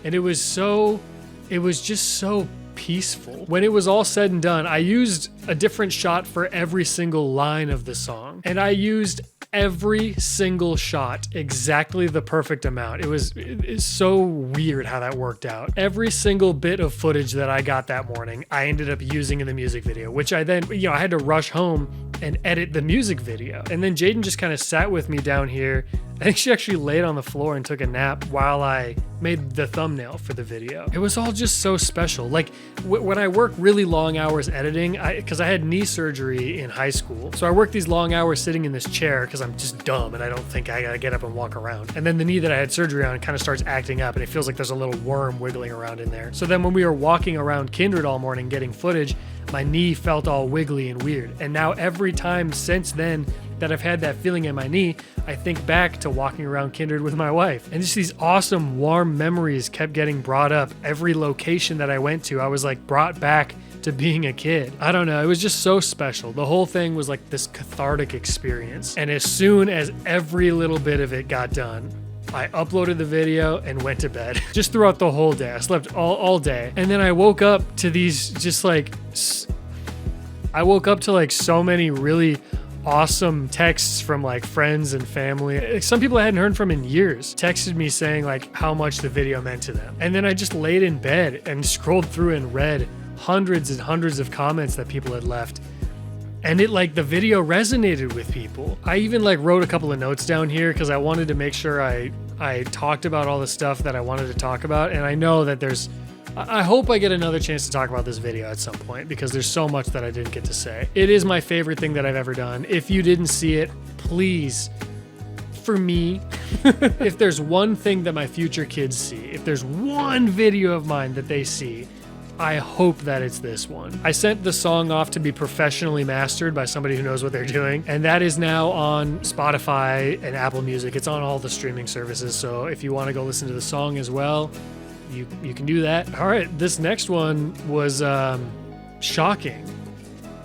And it was just so peaceful. When it was all said and done, I used a different shot for every single line of the song. And I used every single shot exactly the perfect amount. It's so weird how that worked out. Every single bit of footage that I got that morning, I ended up using in the music video, which I then, I had to rush home and edit the music video. And then Jaden just kind of sat with me down here I think she actually laid on the floor and took a nap while I made the thumbnail for the video. It was all just so special. Like when I work really long hours editing, because I had knee surgery in high school. So I work these long hours sitting in this chair because I'm just dumb and I don't think I gotta get up and walk around. And then the knee that I had surgery on kind of starts acting up and it feels like there's a little worm wiggling around in there. So then when we were walking around Kindred all morning getting footage, my knee felt all wiggly and weird. And now every time since then that I've had that feeling in my knee, I think back to walking around Kindred with my wife. And just these awesome, warm memories kept getting brought up. Every location that I went to, I was like brought back to being a kid. I don't know, it was just so special. The whole thing was like this cathartic experience. And as soon as every little bit of it got done, I uploaded the video and went to bed. Just throughout the whole day. I slept all day. And then I woke up to these just like, I woke up to like so many really awesome texts from like friends and family. Some people I hadn't heard from in years texted me saying like how much the video meant to them. And then I just laid in bed and scrolled through and read hundreds and hundreds of comments that people had left. And it like the video resonated with people. I even like wrote a couple of notes down here because I wanted to make sure I talked about all the stuff that I wanted to talk about. And I know that I hope I get another chance to talk about this video at some point because there's so much that I didn't get to say. It is my favorite thing that I've ever done. If you didn't see it, please, for me, if there's one thing that my future kids see, if there's one video of mine that they see, I hope that it's this one. I sent the song off to be professionally mastered by somebody who knows what they're doing, and that is now on Spotify and Apple Music. It's on all the streaming services, so if you want to go listen to the song as well, you can do that. All right, this next one was shocking.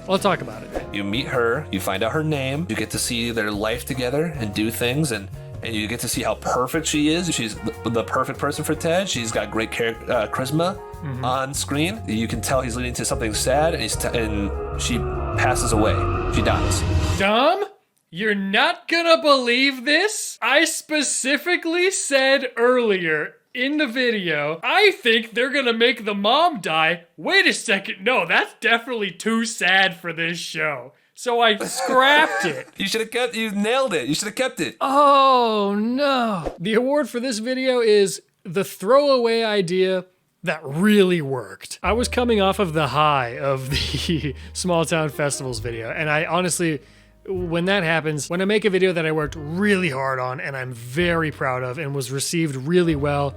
I'll talk about it. You meet her, you find out her name, you get to see their life together and do things, and you get to see how perfect she is. She's the perfect person for Ted. She's got great charisma on screen. You can tell he's leading to something sad, and she passes away. She dies. Dom, you're not gonna believe this. I specifically said earlier in the video, I think they're gonna make the mom die. Wait a second, no, that's definitely too sad for this show. So I scrapped it. You nailed it. You should have kept it. Oh no. The award for this video is the throwaway idea that really worked. I was coming off of the high of the Small Town Festivals video, and I honestly, when that happens, when I make a video that I worked really hard on and I'm very proud of and was received really well,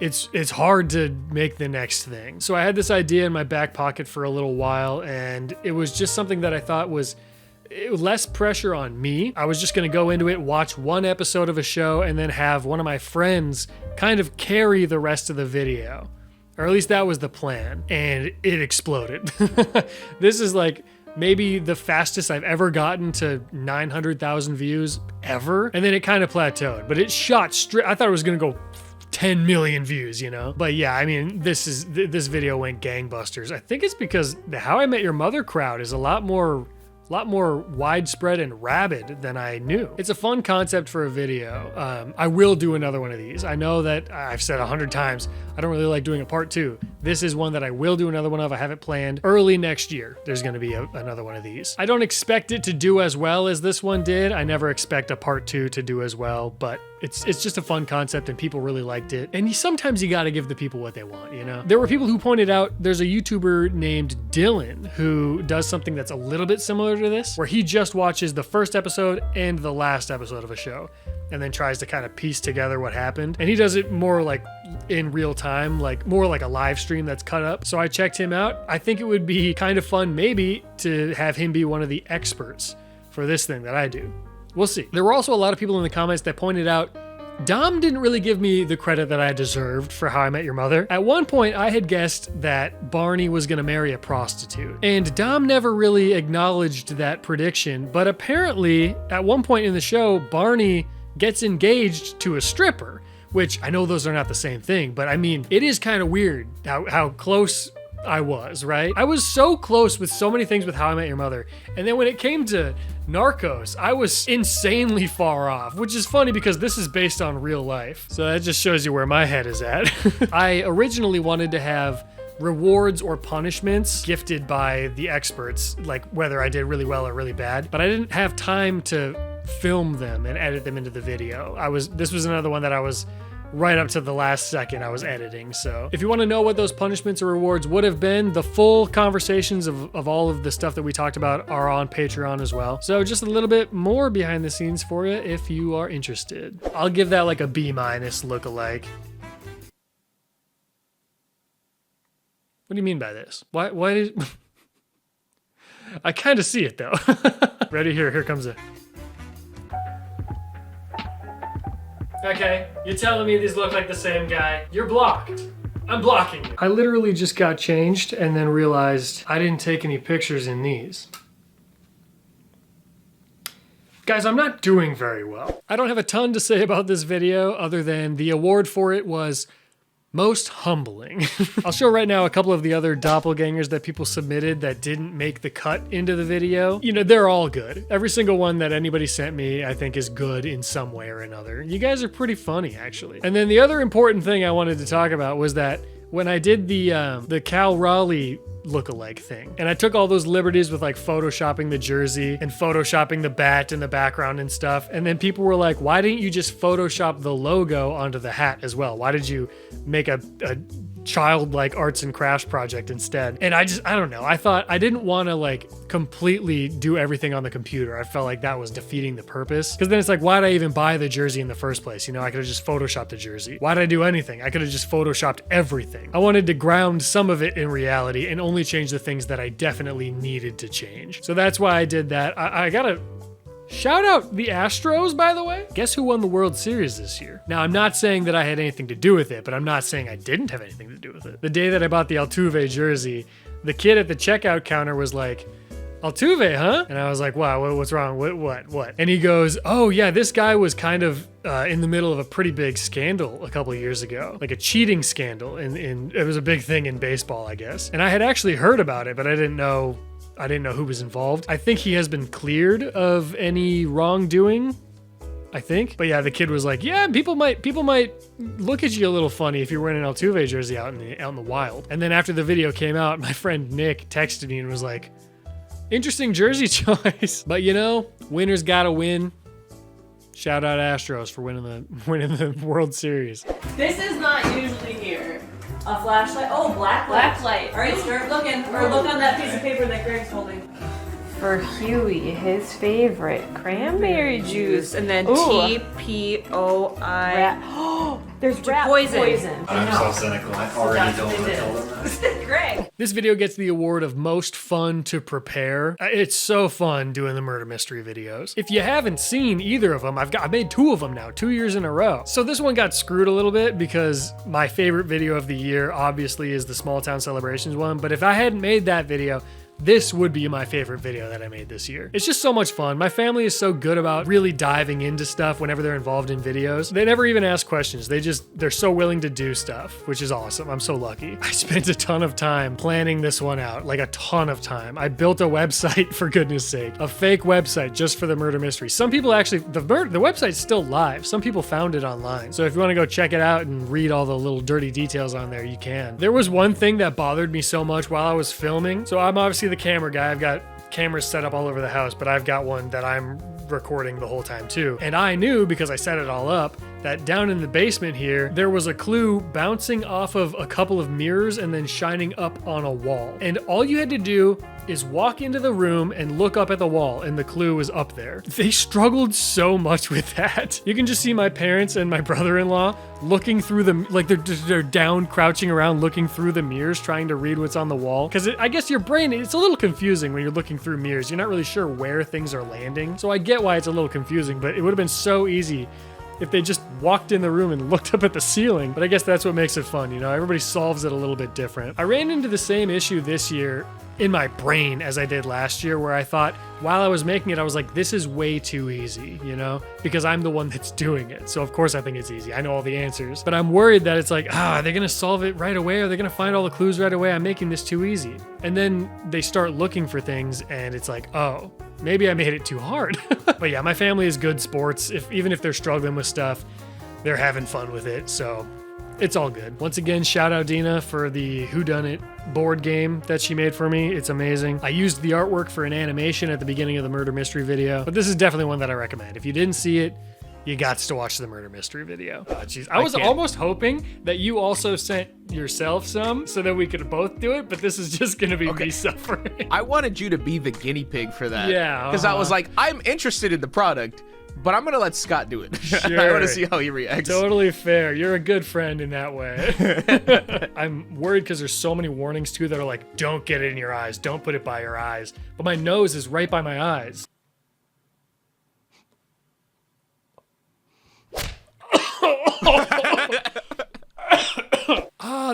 it's hard to make the next thing. So I had this idea in my back pocket for a little while, and it was just something that I thought was less pressure on me. I was just gonna go into it, watch one episode of a show, and then have one of my friends kind of carry the rest of the video. Or at least that was the plan, and it exploded. This is like maybe the fastest I've ever gotten to 900,000 views ever. And then it kind of plateaued, but it shot straight. I thought it was gonna go 10 million views, you know? But yeah, I mean, this video went gangbusters. I think it's because the How I Met Your Mother crowd is a lot more widespread and rabid than I knew. It's a fun concept for a video. I will do another one of these. I know that I've said 100 times, I don't really like doing a part 2. This is one that I will do another one of. I have it planned early next year. There's gonna be another one of these. I don't expect it to do as well as this one did. I never expect a part 2 to do as well, but it's just a fun concept and people really liked it. And sometimes you gotta give the people what they want, you know? There were people who pointed out there's a YouTuber named Dylan who does something that's a little bit similar to this, where he just watches the first episode and the last episode of a show and then tries to kind of piece together what happened. And he does it more like in real time, like more like a live stream that's cut up. So I checked him out. I think it would be kind of fun maybe to have him be one of the experts for this thing that I do. We'll see. There were also a lot of people in the comments that pointed out Dom didn't really give me the credit that I deserved for How I Met Your Mother. At one point, I had guessed that Barney was gonna marry a prostitute, and Dom never really acknowledged that prediction, but apparently, at one point in the show, Barney gets engaged to a stripper, which I know those are not the same thing, but I mean, it is kind of weird how close I was, right? I was so close with so many things with How I Met Your Mother, and then when it came to Narcos, I was insanely far off, which is funny because this is based on real life. So that just shows you where my head is at. I originally wanted to have rewards or punishments gifted by the experts, like whether I did really well or really bad, but I didn't have time to film them and edit them into the video. This was another one that I was right up to the last second I was editing. So if you want to know what those punishments or rewards would have been, the full conversations of all of the stuff that we talked about are on Patreon as well. So just a little bit more behind the scenes for you if you are interested. I'll give that like a B- lookalike. What do you mean by this? Why did... I kind of see it though. Ready? Here comes it. Okay, you're telling me these look like the same guy. You're blocked. I'm blocking you. I literally just got changed and then realized I didn't take any pictures in these. Guys, I'm not doing very well. I don't have a ton to say about this video other than the award for it was most humbling. I'll show right now a couple of the other doppelgangers that people submitted that didn't make the cut into the video. You know, they're all good. Every single one that anybody sent me, I think is good in some way or another. You guys are pretty funny, actually. And then the other important thing I wanted to talk about was that when I did the Cal Raleigh lookalike thing, and I took all those liberties with like photoshopping the jersey and photoshopping the bat in the background and stuff, and then people were like, why didn't you just photoshop the logo onto the hat as well? Why did you make a childlike arts and crafts project instead? And I don't know. I thought I didn't want to like completely do everything on the computer. I felt like that was defeating the purpose, because then it's like, why did I even buy the jersey in the first place? You know, I could have just photoshopped the jersey. Why did I do anything? I could have just photoshopped everything. I wanted to ground some of it in reality and only change the things that I definitely needed to change. So that's why I did that. I gotta shout out the Astros, by the way. Guess who won the World Series this year? Now, I'm not saying that I had anything to do with it, but I'm not saying I didn't have anything to do with it. The day that I bought the Altuve jersey, the kid at the checkout counter was like, Altuve, huh? And I was like, wow, what's wrong? What? And he goes, oh yeah, this guy was kind of in the middle of a pretty big scandal a couple of years ago, like a cheating scandal. It was a big thing in baseball, I guess. And I had actually heard about it, but I didn't know who was involved. I think he has been cleared of any wrongdoing, I think. But yeah, the kid was like, yeah, people might look at you a little funny if you're wearing an Altuve jersey out in the wild. And then after the video came out, my friend Nick texted me and was like, interesting jersey choice. But you know, winners gotta win. Shout out Astros for winning the World Series. This is not usually here. A flashlight. Oh, black light. All right, start looking. Or look on that piece of paper that Greg's holding. For Huey, his favorite cranberry juice, and then TPOI. There's rat poison. I'm so cynical. I already don't want to tell them that. Greg. This video gets the award of most fun to prepare. It's so fun doing the murder mystery videos. If you haven't seen either of them, I made 2 of them now, 2 years in a row. So this one got screwed a little bit because my favorite video of the year obviously is the Small Town Celebrations one. But if I hadn't made that video, this would be my favorite video that I made this year. It's just so much fun. My family is so good about really diving into stuff whenever they're involved in videos. They never even ask questions. They're so willing to do stuff, which is awesome. I'm so lucky. I spent a ton of time planning this one out, like a ton of time. I built a website, for goodness sake, a fake website just for the murder mystery. Some people actually, the website's still live. Some people found it online. So if you want to go check it out and read all the little dirty details on there, you can. There was one thing that bothered me so much while I was filming. So I'm obviously the camera guy. I've got cameras set up all over the house, but I've got one that I'm recording the whole time too. And I knew, because I set it all up, that down in the basement here, there was a clue bouncing off of a couple of mirrors and then shining up on a wall. And all you had to do is walk into the room and look up at the wall, and the clue was up there. They struggled so much with that. You can just see my parents and my brother-in-law looking through them, like they're down, crouching around, looking through the mirrors, trying to read what's on the wall. Because I guess your brain, it's a little confusing when you're looking through mirrors. You're not really sure where things are landing. So I get why it's a little confusing, but it would have been so easy if they just walked in the room and looked up at the ceiling. But I guess that's what makes it fun, you know? Everybody solves it a little bit different. I ran into the same issue this year in my brain as I did last year, where I thought while I was making it, I was like, this is way too easy, you know, because I'm the one that's doing it. So of course I think it's easy. I know all the answers, but I'm worried that it's like, are they gonna solve it right away? Are they gonna find all the clues right away? I'm making this too easy. And then they start looking for things and it's like, oh, maybe I made it too hard. But yeah, my family is good sports. Even if they're struggling with stuff, they're having fun with it. So it's all good. Once again, shout out Dina for the Whodunnit board game that she made for me. It's amazing. I used the artwork for an animation at the beginning of the murder mystery video, but this is definitely one that I recommend. If you didn't see it, you got to watch the murder mystery video. Oh, jeez. I was almost hoping that you also sent yourself some so that we could both do it, but this is just gonna be me suffering. I wanted you to be the guinea pig for that. Yeah. Because I was like, I'm interested in the product, but I'm gonna let Scott do it. Sure. I want to see how he reacts. Totally fair. You're a good friend in that way. I'm worried because there's so many warnings too that are like, don't get it in your eyes, don't put it by your eyes. But my nose is right by my eyes.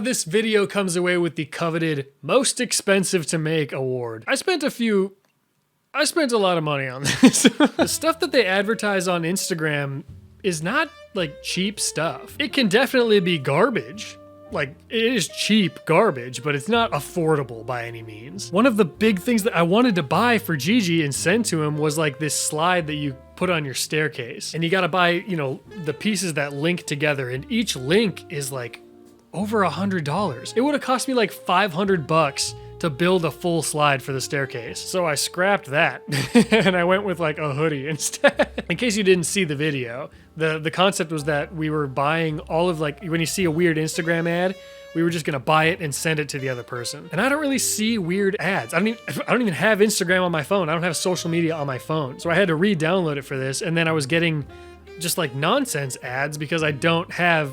This video comes away with the coveted most expensive to make award. I spent a lot of money on this. The stuff that they advertise on Instagram is not like cheap stuff. It can definitely be garbage. Like, it is cheap garbage, but it's not affordable by any means. One of the big things that I wanted to buy for Gigi and send to him was like this slide that you put on your staircase. And you gotta buy, you know, the pieces that link together, and each link is like over $100. It would have cost me like $500 to build a full slide for the staircase. So I scrapped that and I went with like a hoodie instead. In case you didn't see the video, the concept was that we were buying all of, like, when you see a weird Instagram ad, we were just gonna buy it and send it to the other person. And I don't really see weird ads. I don't even have Instagram on my phone. I don't have social media on my phone. So I had to re-download it for this, and then I was getting just like nonsense ads because I don't have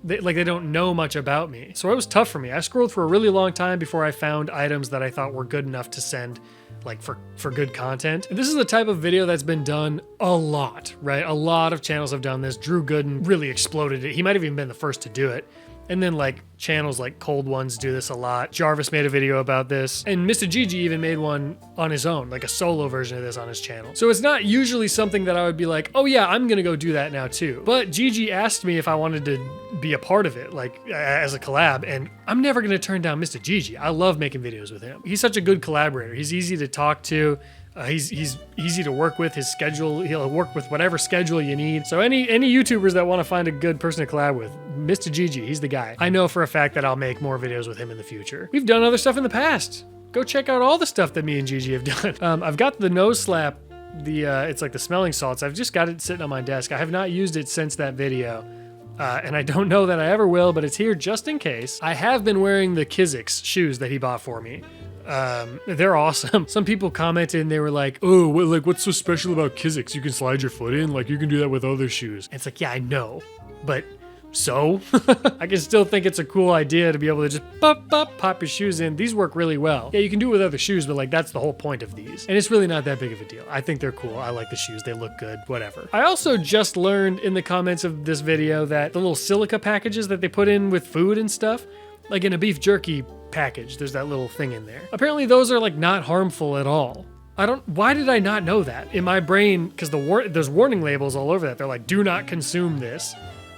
they don't know much about me. So it was tough for me. I scrolled for a really long time before I found items that I thought were good enough to send, like for good content. And this is the type of video that's been done a lot, right? A lot of channels have done this. Drew Gooden really exploded it. He might have even been the first to do it. And then like channels like Cold Ones do this a lot. Jarvis made a video about this. And Mr. Gigi even made one on his own, like a solo version of this on his channel. So it's not usually something that I would be like, oh yeah, I'm gonna go do that now too. But Gigi asked me if I wanted to be a part of it, like as a collab, and I'm never gonna turn down Mr. Gigi. I love making videos with him. He's such a good collaborator. He's easy to talk to. He's easy to work with. His schedule, he'll work with whatever schedule you need. So any YouTubers that want to find a good person to collab with, Mr. Gigi, he's the guy. I know for a fact that I'll make more videos with him in the future. We've done other stuff in the past. Go check out all the stuff that me and Gigi have done. I've got the nose slap, it's like the smelling salts. I've just got it sitting on my desk. I have not used it since that video. And I don't know that I ever will, but it's here just in case. I have been wearing the Kizik's shoes that he bought for me. They're awesome. Some people commented and they were like, oh, what's so special about Kizik's? You can slide your foot in, like you can do that with other shoes. And it's like, yeah, I know, but so? I can still think it's a cool idea to be able to just pop your shoes in. These work really well. Yeah, you can do it with other shoes, but like that's the whole point of these. And it's really not that big of a deal. I think they're cool. I like the shoes. They look good, whatever. I also just learned in the comments of this video that the little silica packages that they put in with food and stuff, like in a beef jerky package, there's that little thing in there. Apparently those are like not harmful at all. Why did I not know that? In my brain, because there's warning labels all over that. They're like, do not consume this.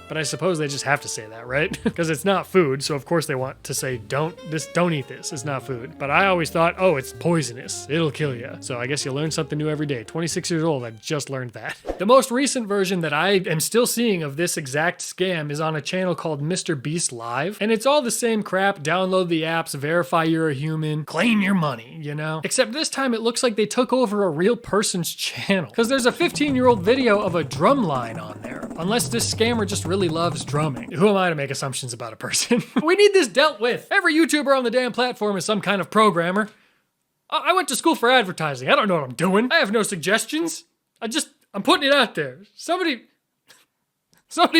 But I suppose they just have to say that, right? Because it's not food, so of course they want to say, don't eat this, it's not food. But I always thought, oh, it's poisonous, it'll kill you. So I guess you learn something new every day. 26 years old, I just learned that. The most recent version that I am still seeing of this exact scam is on a channel called Mr. Beast Live. And it's all the same crap, download the apps, verify you're a human, claim your money, you know? Except this time it looks like they took over a real person's channel. Because there's a 15-year-old video of a drum line on there. Unless this scammer just really loves drumming. Who am I to make assumptions about a person? We need this dealt with. Every YouTuber on the damn platform is some kind of programmer. I went to school for advertising. I don't know what I'm doing. I have no suggestions. I'm putting it out there. Somebody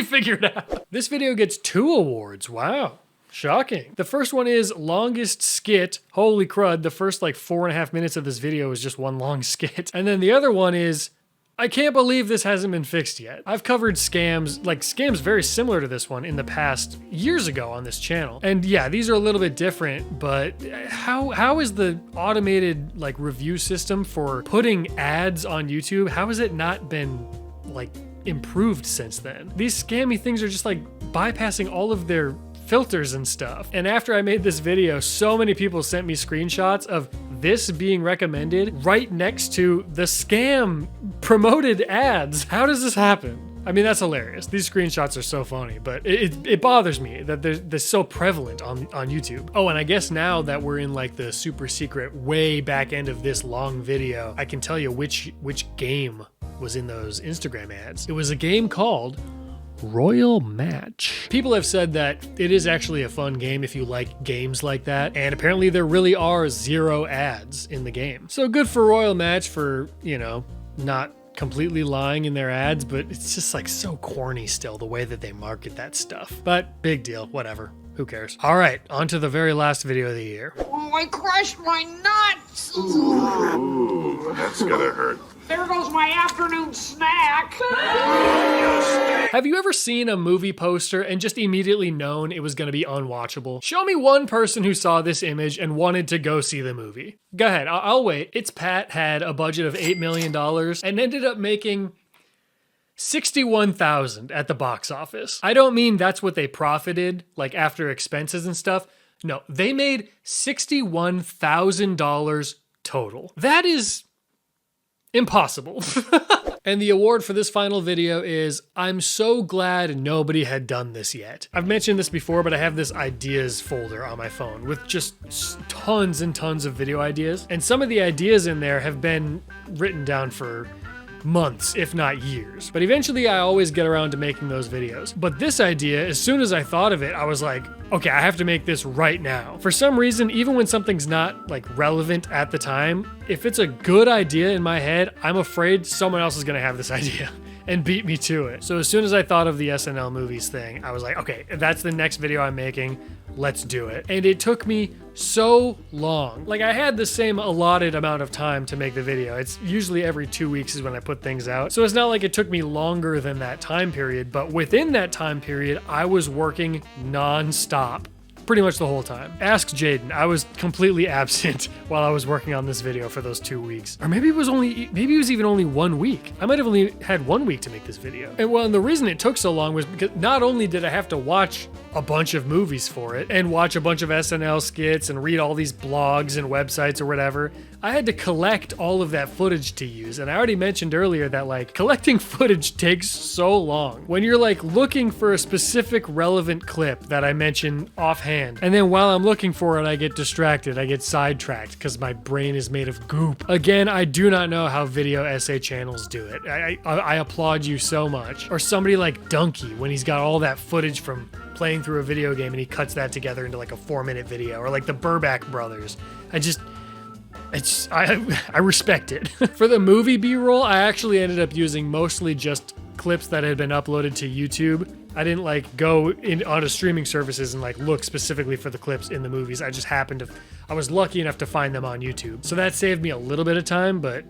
figure it out. This video gets 2 awards. Wow. Shocking. The first one is longest skit. Holy crud. The first like 4.5 minutes of this video is just one long skit. And then the other one is, I can't believe this hasn't been fixed yet. I've covered scams very similar to this one in the past years ago on this channel. And yeah, these are a little bit different, but how is the automated like review system for putting ads on YouTube, how has it not been like improved since then? These scammy things are just like bypassing all of their filters and stuff. And after I made this video, so many people sent me screenshots of this being recommended right next to the scam promoted ads. How does this happen? I mean, that's hilarious. These screenshots are so funny, but it bothers me that they're so prevalent on YouTube. Oh, and I guess now that we're in like the super secret way back end of this long video, I can tell you which game was in those Instagram ads. It was a game called Royal Match. People have said that it is actually a fun game if you like games like that, and apparently there really are 0 ads in the game. So good for Royal Match for, you know, not completely lying in their ads, but it's just like so corny still, the way that they market that stuff. But big deal, whatever. Who cares? All right, on to the very last video of the year. Oh, I crushed my nuts! Ooh, that's gonna hurt. There goes my afternoon snack! Have you ever seen a movie poster and just immediately known it was gonna be unwatchable? Show me one person who saw this image and wanted to go see the movie. Go ahead, I'll wait. It's Pat had a budget of $8 million and ended up making $61,000 at the box office. I don't mean that's what they profited, like after expenses and stuff. No, they made $61,000 total. That is impossible. And the award for this final video is, I'm so glad nobody had done this yet. I've mentioned this before, but I have this ideas folder on my phone with just tons and tons of video ideas. And some of the ideas in there have been written down for months, if not years. But eventually I always get around to making those videos. But this idea, as soon as I thought of it, I was like, okay, I have to make this right now. For some reason, even when something's not like relevant at the time, if it's a good idea in my head, I'm afraid someone else is gonna have this idea and beat me to it. So as soon as I thought of the SNL Movies thing, I was like, okay, that's the next video I'm making. Let's do it. And it took me so long. Like, I had the same allotted amount of time to make the video. It's usually every 2 weeks is when I put things out. So it's not like it took me longer than that time period, but within that time period, I was working non-stop pretty much the whole time. Ask Jaden. I was completely absent while I was working on this video for those 2 weeks. Or maybe it was even only 1 week. I might have only had 1 week to make this video. And the reason it took so long was because not only did I have to watch a bunch of movies for it and watch a bunch of SNL skits and read all these blogs and websites or whatever, I had to collect all of that footage to use. And I already mentioned earlier that like collecting footage takes so long. When you're like looking for a specific relevant clip that I mention offhand, and then while I'm looking for it, I get distracted, I get sidetracked because my brain is made of goop. Again, I do not know how video essay channels do it. I applaud you so much. Or somebody like Donkey, when he's got all that footage from playing through a video game and he cuts that together into like a 4-minute video, or like the Burback brothers. I respect it. For the movie B-roll, I actually ended up using mostly just clips that had been uploaded to YouTube. I didn't like go onto streaming services and like look specifically for the clips in the movies. I just I was lucky enough to find them on YouTube. So that saved me a little bit of time, but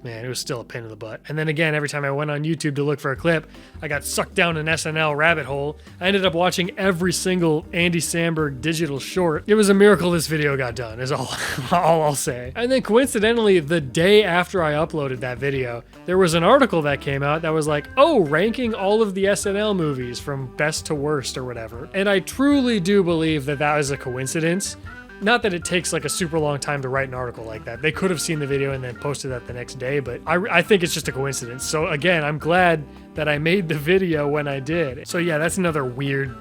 man, it was still a pain in the butt. And then again, every time I went on YouTube to look for a clip, I got sucked down an SNL rabbit hole. I ended up watching every single Andy Samberg digital short. It was a miracle this video got done, is all I'll say. And then coincidentally, the day after I uploaded that video, there was an article that came out that was like, oh, ranking all of the SNL movies from best to worst or whatever. And I truly do believe that that was a coincidence. Not that it takes like a super long time to write an article like that. They could have seen the video and then posted that the next day, but I think it's just a coincidence. So again, I'm glad that I made the video when I did. So yeah, that's another weird,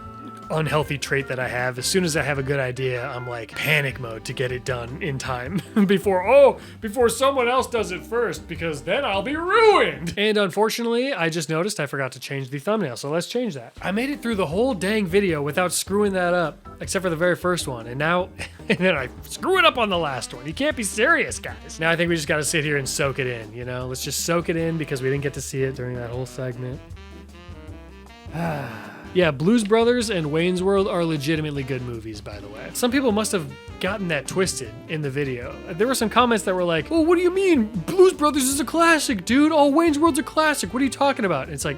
unhealthy trait that I have. As soon as I have a good idea, I'm like panic mode to get it done in time before someone else does it first, because then I'll be ruined. And unfortunately, I just noticed I forgot to change the thumbnail, so let's change that. I made it through the whole dang video without screwing that up, except for the very first one, and now and then I screw it up on the last one. You can't be serious, guys. Now I think we just gotta sit here and soak it in, you know? Let's just soak it in because we didn't get to see it during that whole segment. Yeah, Blues Brothers and Wayne's World are legitimately good movies, by the way. Some people must have gotten that twisted in the video. There were some comments that were like, oh, what do you mean? Blues Brothers is a classic, dude. Oh, Wayne's World's a classic. What are you talking about? And it's like,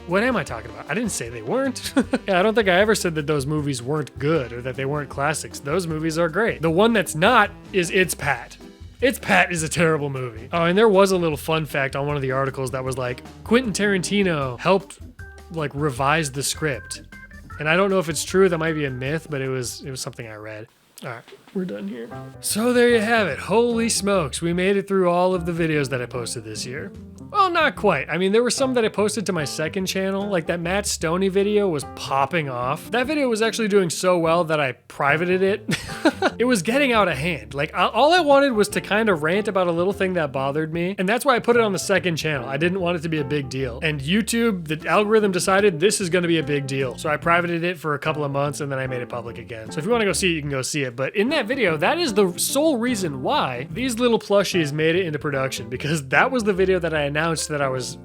what am I talking about? I didn't say they weren't. Yeah, I don't think I ever said that those movies weren't good or that they weren't classics. Those movies are great. The one that's not is It's Pat. It's Pat is a terrible movie. Oh, and there was a little fun fact on one of the articles that was like, Quentin Tarantino helped like revise the script. And I don't know if it's true, that might be a myth, but it was something I read. All right, we're done here. So there you have it. Holy smokes, we made it through all of the videos that I posted this year. Well, not quite. I mean, there were some that I posted to my second channel, like that Matt Stoney video was popping off. That video was actually doing so well that I privated it. It was getting out of hand. Like, all I wanted was to kind of rant about a little thing that bothered me, and that's why I put it on the second channel. I didn't want it to be a big deal. And YouTube, the algorithm decided this is gonna be a big deal. So I privated it for a couple of months and then I made it public again. So if you wanna go see it, you can go see it. But in that video, that is the sole reason why these little plushies made it into production, because that was the video that I announced that I was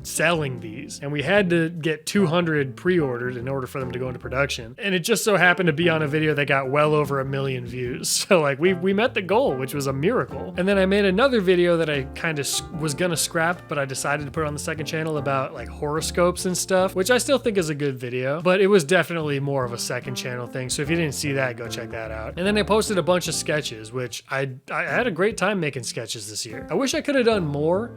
selling these, and we had to get 200 pre-ordered in order for them to go into production, and it just so happened to be on a video that got well over 1 million views. So like we met the goal, which was a miracle. And then I made another video that I kind of was gonna scrap, but I decided to put on the second channel about like horoscopes and stuff, which I still think is a good video, but it was definitely more of a second channel thing. So if you didn't see that, go check that out. And then I posted a bunch of sketches, which I had a great time making sketches this year. I wish I could have done more.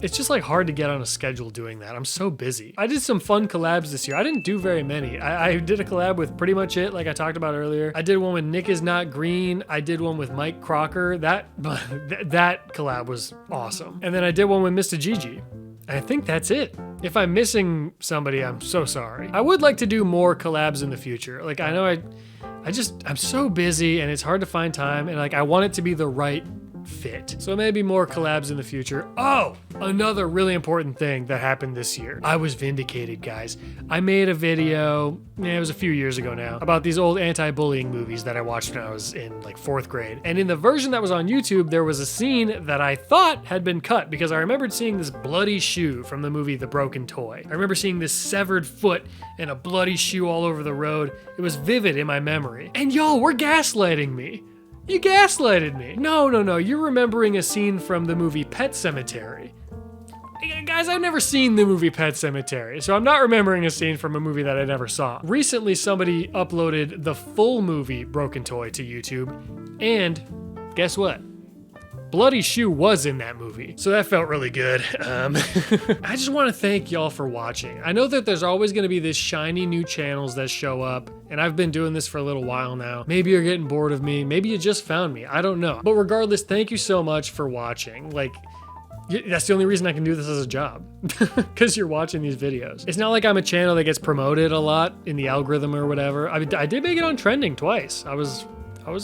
It's just like hard to get on a schedule doing that. I'm so busy. I did some fun collabs this year. I didn't do very many. I did a collab with Pretty Much It, like I talked about earlier. I did one with Nick Is Not Green. I did one with Mike Crocker. That collab was awesome. And then I did one with Mr. Gigi. I think that's it. If I'm missing somebody, I'm so sorry. I would like to do more collabs in the future. Like I know I'm so busy and it's hard to find time, and like I want it to be the right fit. So maybe more collabs in the future. Oh, another really important thing that happened this year. I was vindicated, guys. I made a video, it was a few years ago now, about these old anti-bullying movies that I watched when I was in like 4th grade. And in the version that was on YouTube, there was a scene that I thought had been cut because I remembered seeing this bloody shoe from the movie The Broken Toy. I remember seeing this severed foot and a bloody shoe all over the road. It was vivid in my memory. And y'all were gaslighting me. You gaslighted me. No, you're remembering a scene from the movie Pet Sematary. Guys, I've never seen the movie Pet Sematary, so I'm not remembering a scene from a movie that I never saw. Recently, somebody uploaded the full movie Broken Toy to YouTube, and guess what? Bloody Shoe was in that movie, so that felt really good. I just want to thank y'all for watching. I know that there's always going to be this shiny new channels that show up, and I've been doing this for a little while now. Maybe you're getting bored of me, maybe you just found me, I don't know. But regardless, thank you so much for watching. Like, that's the only reason I can do this as a job, because you're watching these videos. It's not like I'm a channel that gets promoted a lot in the algorithm or whatever. I mean, I did make it on trending twice. I was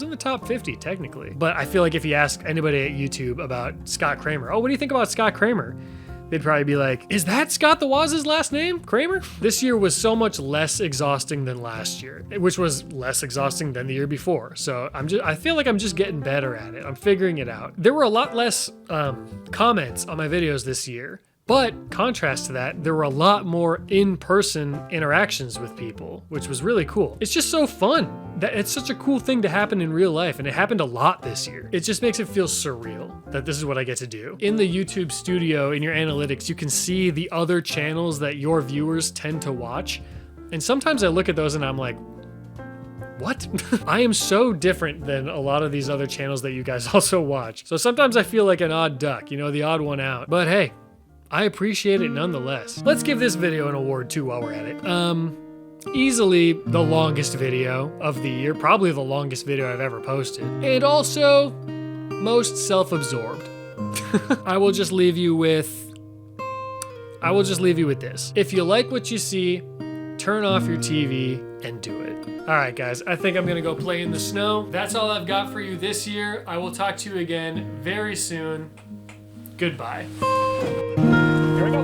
in the top 50 technically, but I feel like if you ask anybody at YouTube about Scott Cramer, oh, what do you think about Scott Cramer? They'd probably be like, is that Scott the Waz's last name, Cramer? This year was so much less exhausting than last year, which was less exhausting than the year before. So I feel like I'm just getting better at it. I'm figuring it out. There were a lot less comments on my videos this year. But contrast to that, there were a lot more in-person interactions with people, which was really cool. It's just so fun. It's such a cool thing to happen in real life, and it happened a lot this year. It just makes it feel surreal that this is what I get to do. In the YouTube studio, in your analytics, you can see the other channels that your viewers tend to watch. And sometimes I look at those and I'm like, what? I am so different than a lot of these other channels that you guys also watch. So sometimes I feel like an odd duck, you know, the odd one out. But hey, I appreciate it nonetheless. Let's give this video an award too while we're at it. Easily the longest video of the year, probably the longest video I've ever posted, and also most self-absorbed. I will just leave you with this. If you like what you see, turn off your TV and do it. All right, guys, I think I'm gonna go play in the snow. That's all I've got for you this year. I will talk to you again very soon. Goodbye. Here we go.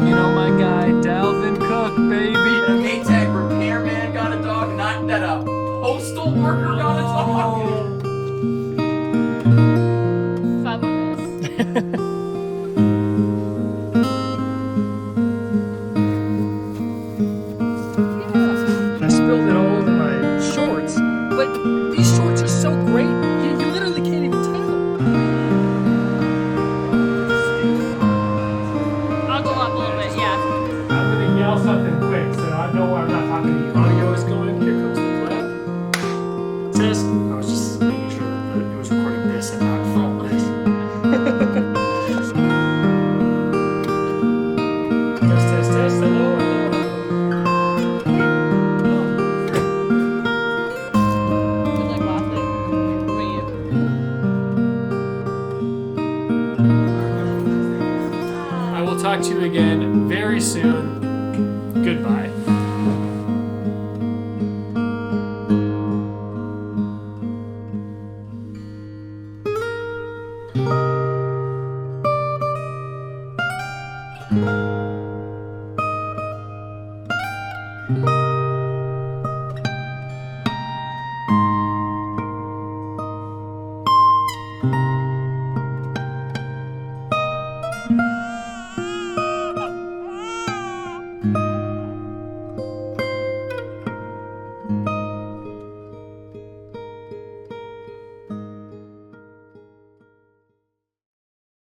You know my guy, Dalvin Cook, baby. A Maytag repairman got a dog, not that a postal worker got a dog. Fabulous. I spilled it all over my shorts, but these shorts are so great. You literally can't even tell. I'll go up a little bit, yeah. I'm gonna yell something quick, so I know I'm not talking to you. Audio is going. Here comes the clap. Test. I was just making sure that it was recording this and not faultless. Test. Hello. talk to you again very soon. Goodbye.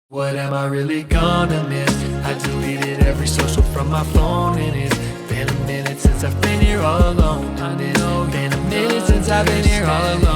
What am I really gonna miss? I deleted every social from my phone, and it's been a minute since I've been here all alone. Been a minute since I've been here all alone.